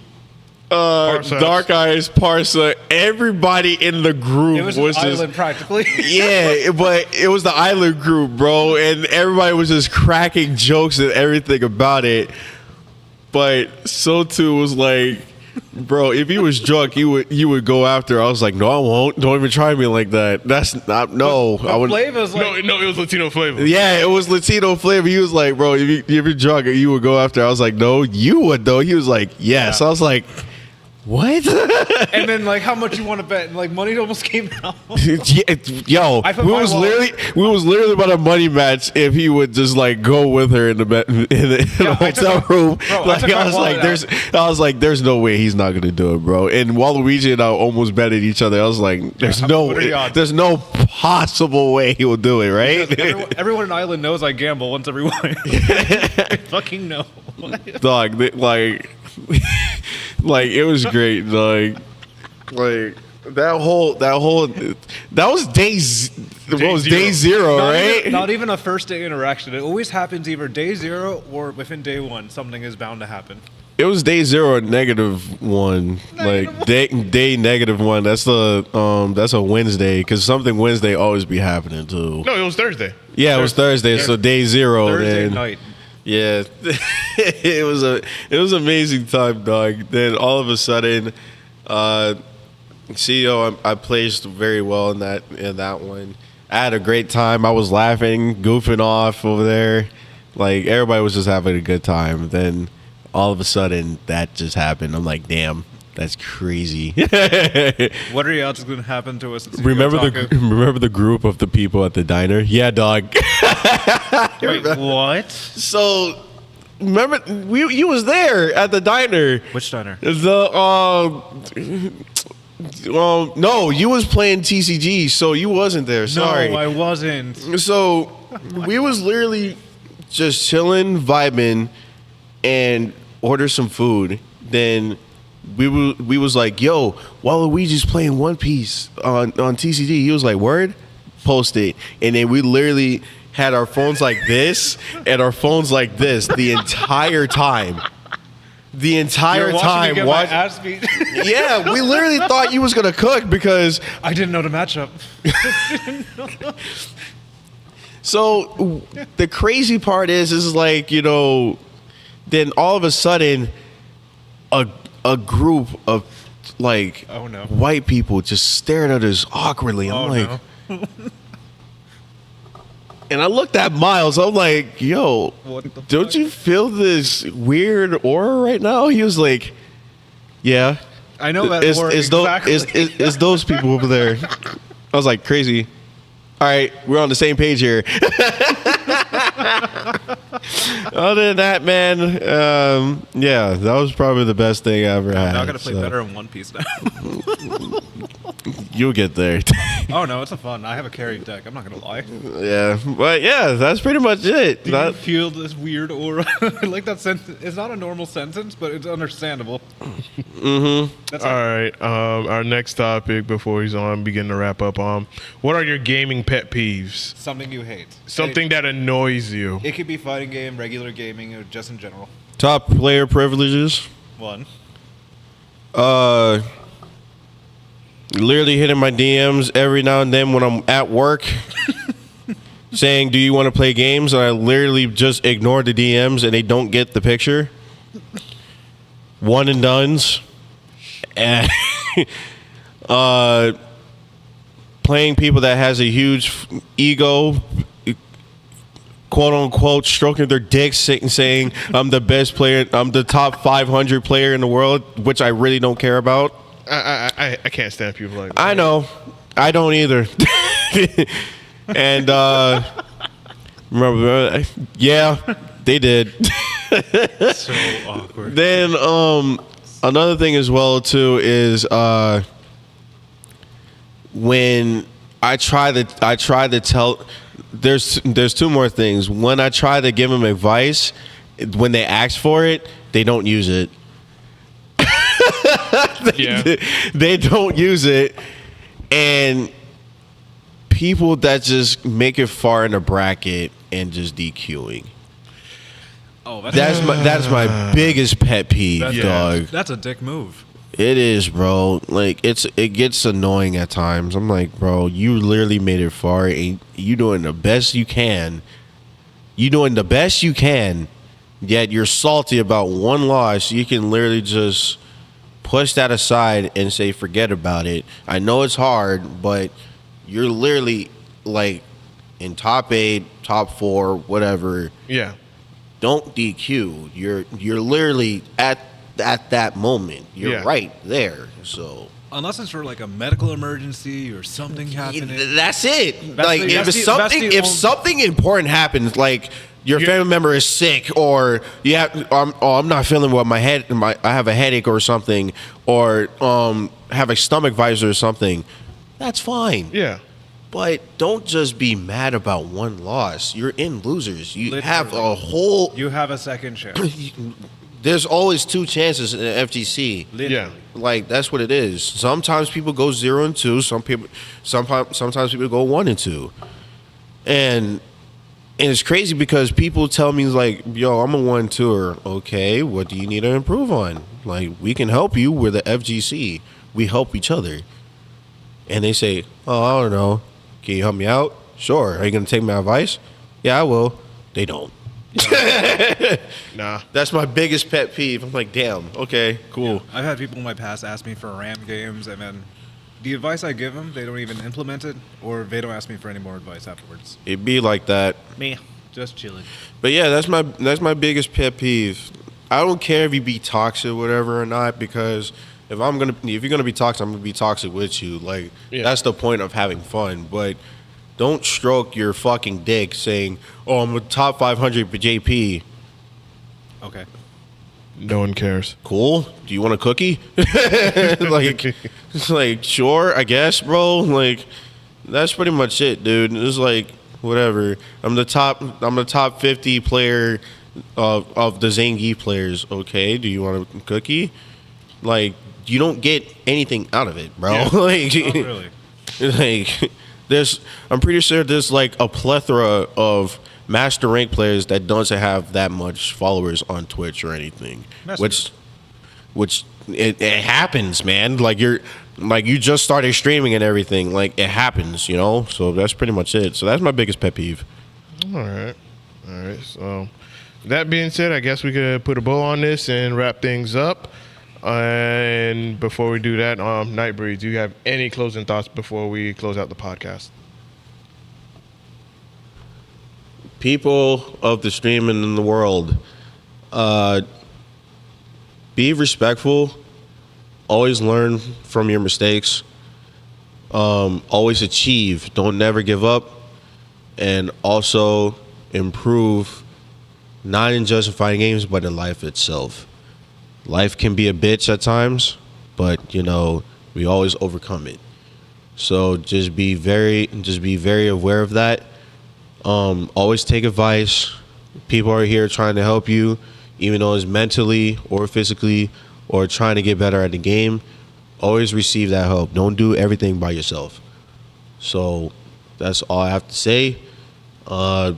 Parsa. Dark Eyes, Parsa. Everybody in the group It was was an just island practically. yeah, but it was the island group, bro, and everybody was just cracking jokes and everything about it. But Sotu was like, bro, if he was drunk, you would go after. I was like, no, I won't. Don't even try me like that. That's not no. I would. Flava's like, No, it was Latino flavor. Yeah, it was Latino flavor. He was like, bro, if you're drunk, you would go after. I was like, no, you would though. He was like, yes. Yeah. I was like, what? and then like, how much you want to bet? And like, money almost came out. Yo, I put we my was wallet- literally about a money match if he would just like go with her in the I took hotel my- room. bro, I Like, took my I was like, there's no way he's not gonna do it, bro. And Waluigi and I almost betted each other. I was like, what are the odds? there's no possible way he will do it, right? Everyone in Ireland knows I gamble once every week. I fucking know. Dog, like it was great. Like that was day zero, right? Not even a first day interaction. It always happens either day zero or within day one. Something is bound to happen. It was day zero or -1. Like day -1. That's a Wednesday because something Wednesday always be happening too. No, it was Thursday. Yeah, it was Thursday. So day zero. Thursday then, night. Yeah, it was amazing time, dog. Then all of a sudden, CEO, I placed very well in that one. I had a great time. I was laughing, goofing off over there. Like everybody was just having a good time. Then all of a sudden, that just happened. I'm like, damn, that's crazy. What are the odds it's going to happen to us? remember the group of the people at the diner? Yeah, dog. Wait, what? So remember you was there at the diner. Which diner? No, you was playing TCG, so you wasn't there. Sorry. No, I wasn't. So we was literally just chilling, vibing, and order some food. Then we was like, yo, Waluigi's playing One Piece on TCG. He was like, word? Post it. And then we literally had our phones like this and our phones like this the entire time. The entire You're watching me time. get my ass beat. Yeah, we literally thought you was gonna cook because I didn't know the matchup. so the crazy part is like, you know, then all of a sudden a group of like Oh, no. white people just stared at us awkwardly. I'm Oh, like, no. and I looked at Miles. I'm like, yo, What the don't fuck? you feel this weird aura right now? He was like, yeah. I know that It's, aura it's, exactly. it's those people over there. I was like, crazy. All right, we're on the same page here. Other than that, man, yeah, that was probably the best thing I ever had. I'm not gonna play so. better in One Piece now. You'll get there. Oh no, it's a fun. I have a carried deck. I'm not gonna lie. Yeah, but yeah, that's pretty much it. Do That- you feel this weird aura? I like that sentence. It's not a normal sentence, but it's understandable. That's All right. Our next topic before he's on, begin to wrap up. What are your gaming pet peeves? something you hate. Something that annoys you. It could be fighting game, regular gaming, or just in general. Top player privileges. One. Literally hitting my DMs every now and then when I'm at work, saying, "Do you want to play games?" And I literally just ignore the DMs and they don't get the picture. One and dones. And playing people that has a huge ego, quote unquote, stroking their dicks, saying, "I'm the best player. I'm the top 500 player in the world," which I really don't care about. I can't stand people like that. I know. I don't either. And remember, yeah, they did. So awkward. Then another thing as well too is when I try to tell. There's two more things. When I try to give them advice, when they ask for it, they don't use it. Yeah. They don't use it, and people that just make it far in the bracket and just DQing. Oh, That's my biggest pet peeve, That's- dog. That's a dick move. It is, bro. Like it gets annoying at times. I'm like, bro, you literally made it far, and you doing the best you can. You doing the best you can, yet you're salty about one loss. You can literally just push that aside and say, forget about it. I know it's hard, but you're literally like in top 8, top 4, whatever. Yeah. Don't DQ. You're literally at that moment. You're Yeah. right there. So Unless it's for like a medical emergency or something happening. that's it. That's like the- if that's it's the- that's something the if only- something important happens, like your family member is sick, or you have, I'm not feeling well. I have a headache or something, or have a stomach visor or something. That's fine. Yeah. But don't just be mad about one loss. You're in losers. You have a Literally. whole. You have a second chance. There's always 2 chances in the FGC. Yeah. Like that's what it is. Sometimes people go 0 and 2. Sometimes people go 1 and 2. And it's crazy because people tell me like, "Yo, I'm a 1-2er." Okay, what do you need to improve on? Like, we can help you. We're the FGC. We help each other. And they say, "Oh, I don't know. Can you help me out?" Sure. Are you gonna take my advice? Yeah, I will. They don't. Nah. That's my biggest pet peeve. I'm like, damn. Okay, cool. I've had people in my past ask me for RAM games, and then the advice I give them, they don't even implement it, or they don't ask me for any more advice afterwards. It'd be like that. Me, just chilling. But yeah, that's my biggest pet peeve. I don't care if you be toxic or whatever or not, because if you're gonna be toxic, I'm gonna be toxic with you. Like Yeah. that's the point of having fun. But don't stroke your fucking dick saying, "Oh, I'm a top 500 JP." Okay. No one cares. Cool. Do you want a cookie? Like, it's like, sure, I guess, bro. Like, that's pretty much it, dude. It's like, whatever. I'm the top 50 player of the Zangief players. Okay, do you want a cookie? Like, you don't get anything out of it, bro. Yeah. Like, Oh, really? like, I'm pretty sure there's like a plethora of master rank players that doesn't have that much followers on Twitch or anything. Master. Which it happens, man. Like you just started streaming and everything. Like it happens, you know. So that's pretty much it. So that's my biggest pet peeve. All right. So that being said, I guess we could put a bow on this and wrap things up. And before we do that, Nightbreed, do you have any closing thoughts before we close out the podcast? People of the streaming in the world, be respectful. Always learn from your mistakes. Always achieve. Don't never give up. And also improve, not in just fighting games, but in life itself. Life can be a bitch at times, but, you know, we always overcome it. So just be very aware of that. Always take advice. People are here trying to help you, even though it's mentally or physically or trying to get better at the game. Always receive that help. Don't do everything by yourself. So that's all I have to say.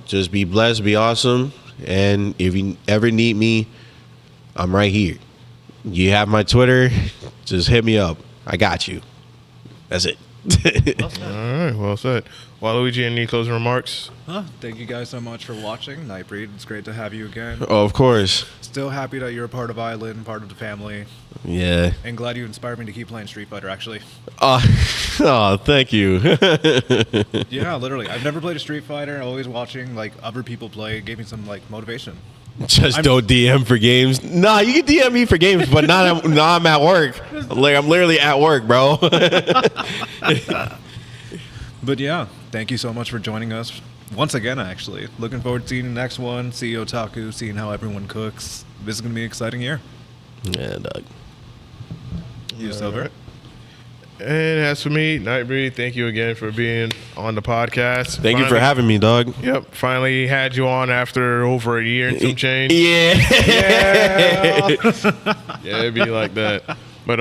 Just be blessed, be awesome. And if you ever need me, I'm right here. You have my Twitter. Just hit me up. I got you. That's it. All right, well said. Waluigi, any closing remarks? Thank you guys so much for watching. Nightbreed, it's great to have you again. Oh, of course. Still happy that you're a part of Island, part of the family, Yeah. and glad you inspired me to keep playing Street Fighter, actually. Oh, thank you. Yeah, literally. I've never played a Street Fighter. Always watching like other people play. It gave me some like motivation. Just don't DM for games. Nah, you can DM me for games, but not I'm at work. Like I'm literally at work, bro. But yeah, thank you so much for joining us once again, actually. Looking forward to seeing the next one, see Otaku, seeing how everyone cooks. This is going to be an exciting year. Yeah, dog. You, Silver? Right. And as for me, Nightbreed, thank you again for being on the podcast. Thank you for having me, dog. Yep, finally had you on after over a year and some change. Yeah. Yeah, it'd be like that. But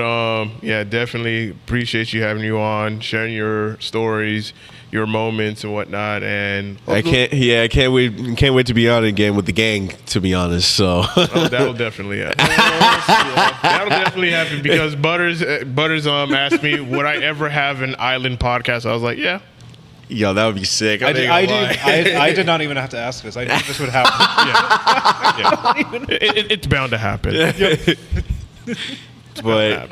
yeah, definitely appreciate you having you on, sharing your stories, your moments and whatnot. And I can't wait to be on again with the gang, to be honest. So that'll definitely happen. Yeah, that'll definitely happen because Butters asked me would I ever have an island podcast. I was like, yeah. Yo, that would be sick. I did not even have to ask this. I knew this would happen. Yeah. It's bound to happen. But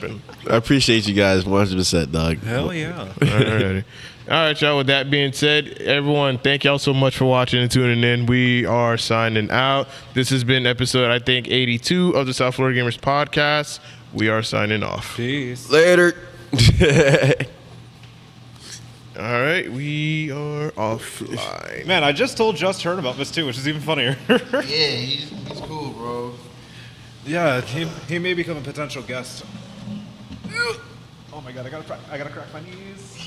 I appreciate you guys 100%, dog. Hell yeah. All right, y'all. With that being said, everyone, thank y'all so much for watching and tuning in. We are signing out. This has been episode, I think, 82 of the South Florida Gamers podcast. We are signing off. Peace. Later. All right, we are offline. Man, I just told Just Turn about this too, which is even funnier. Yeah, he's cool, bro. Yeah, he may become a potential guest. Oh my god, I gotta crack my knees.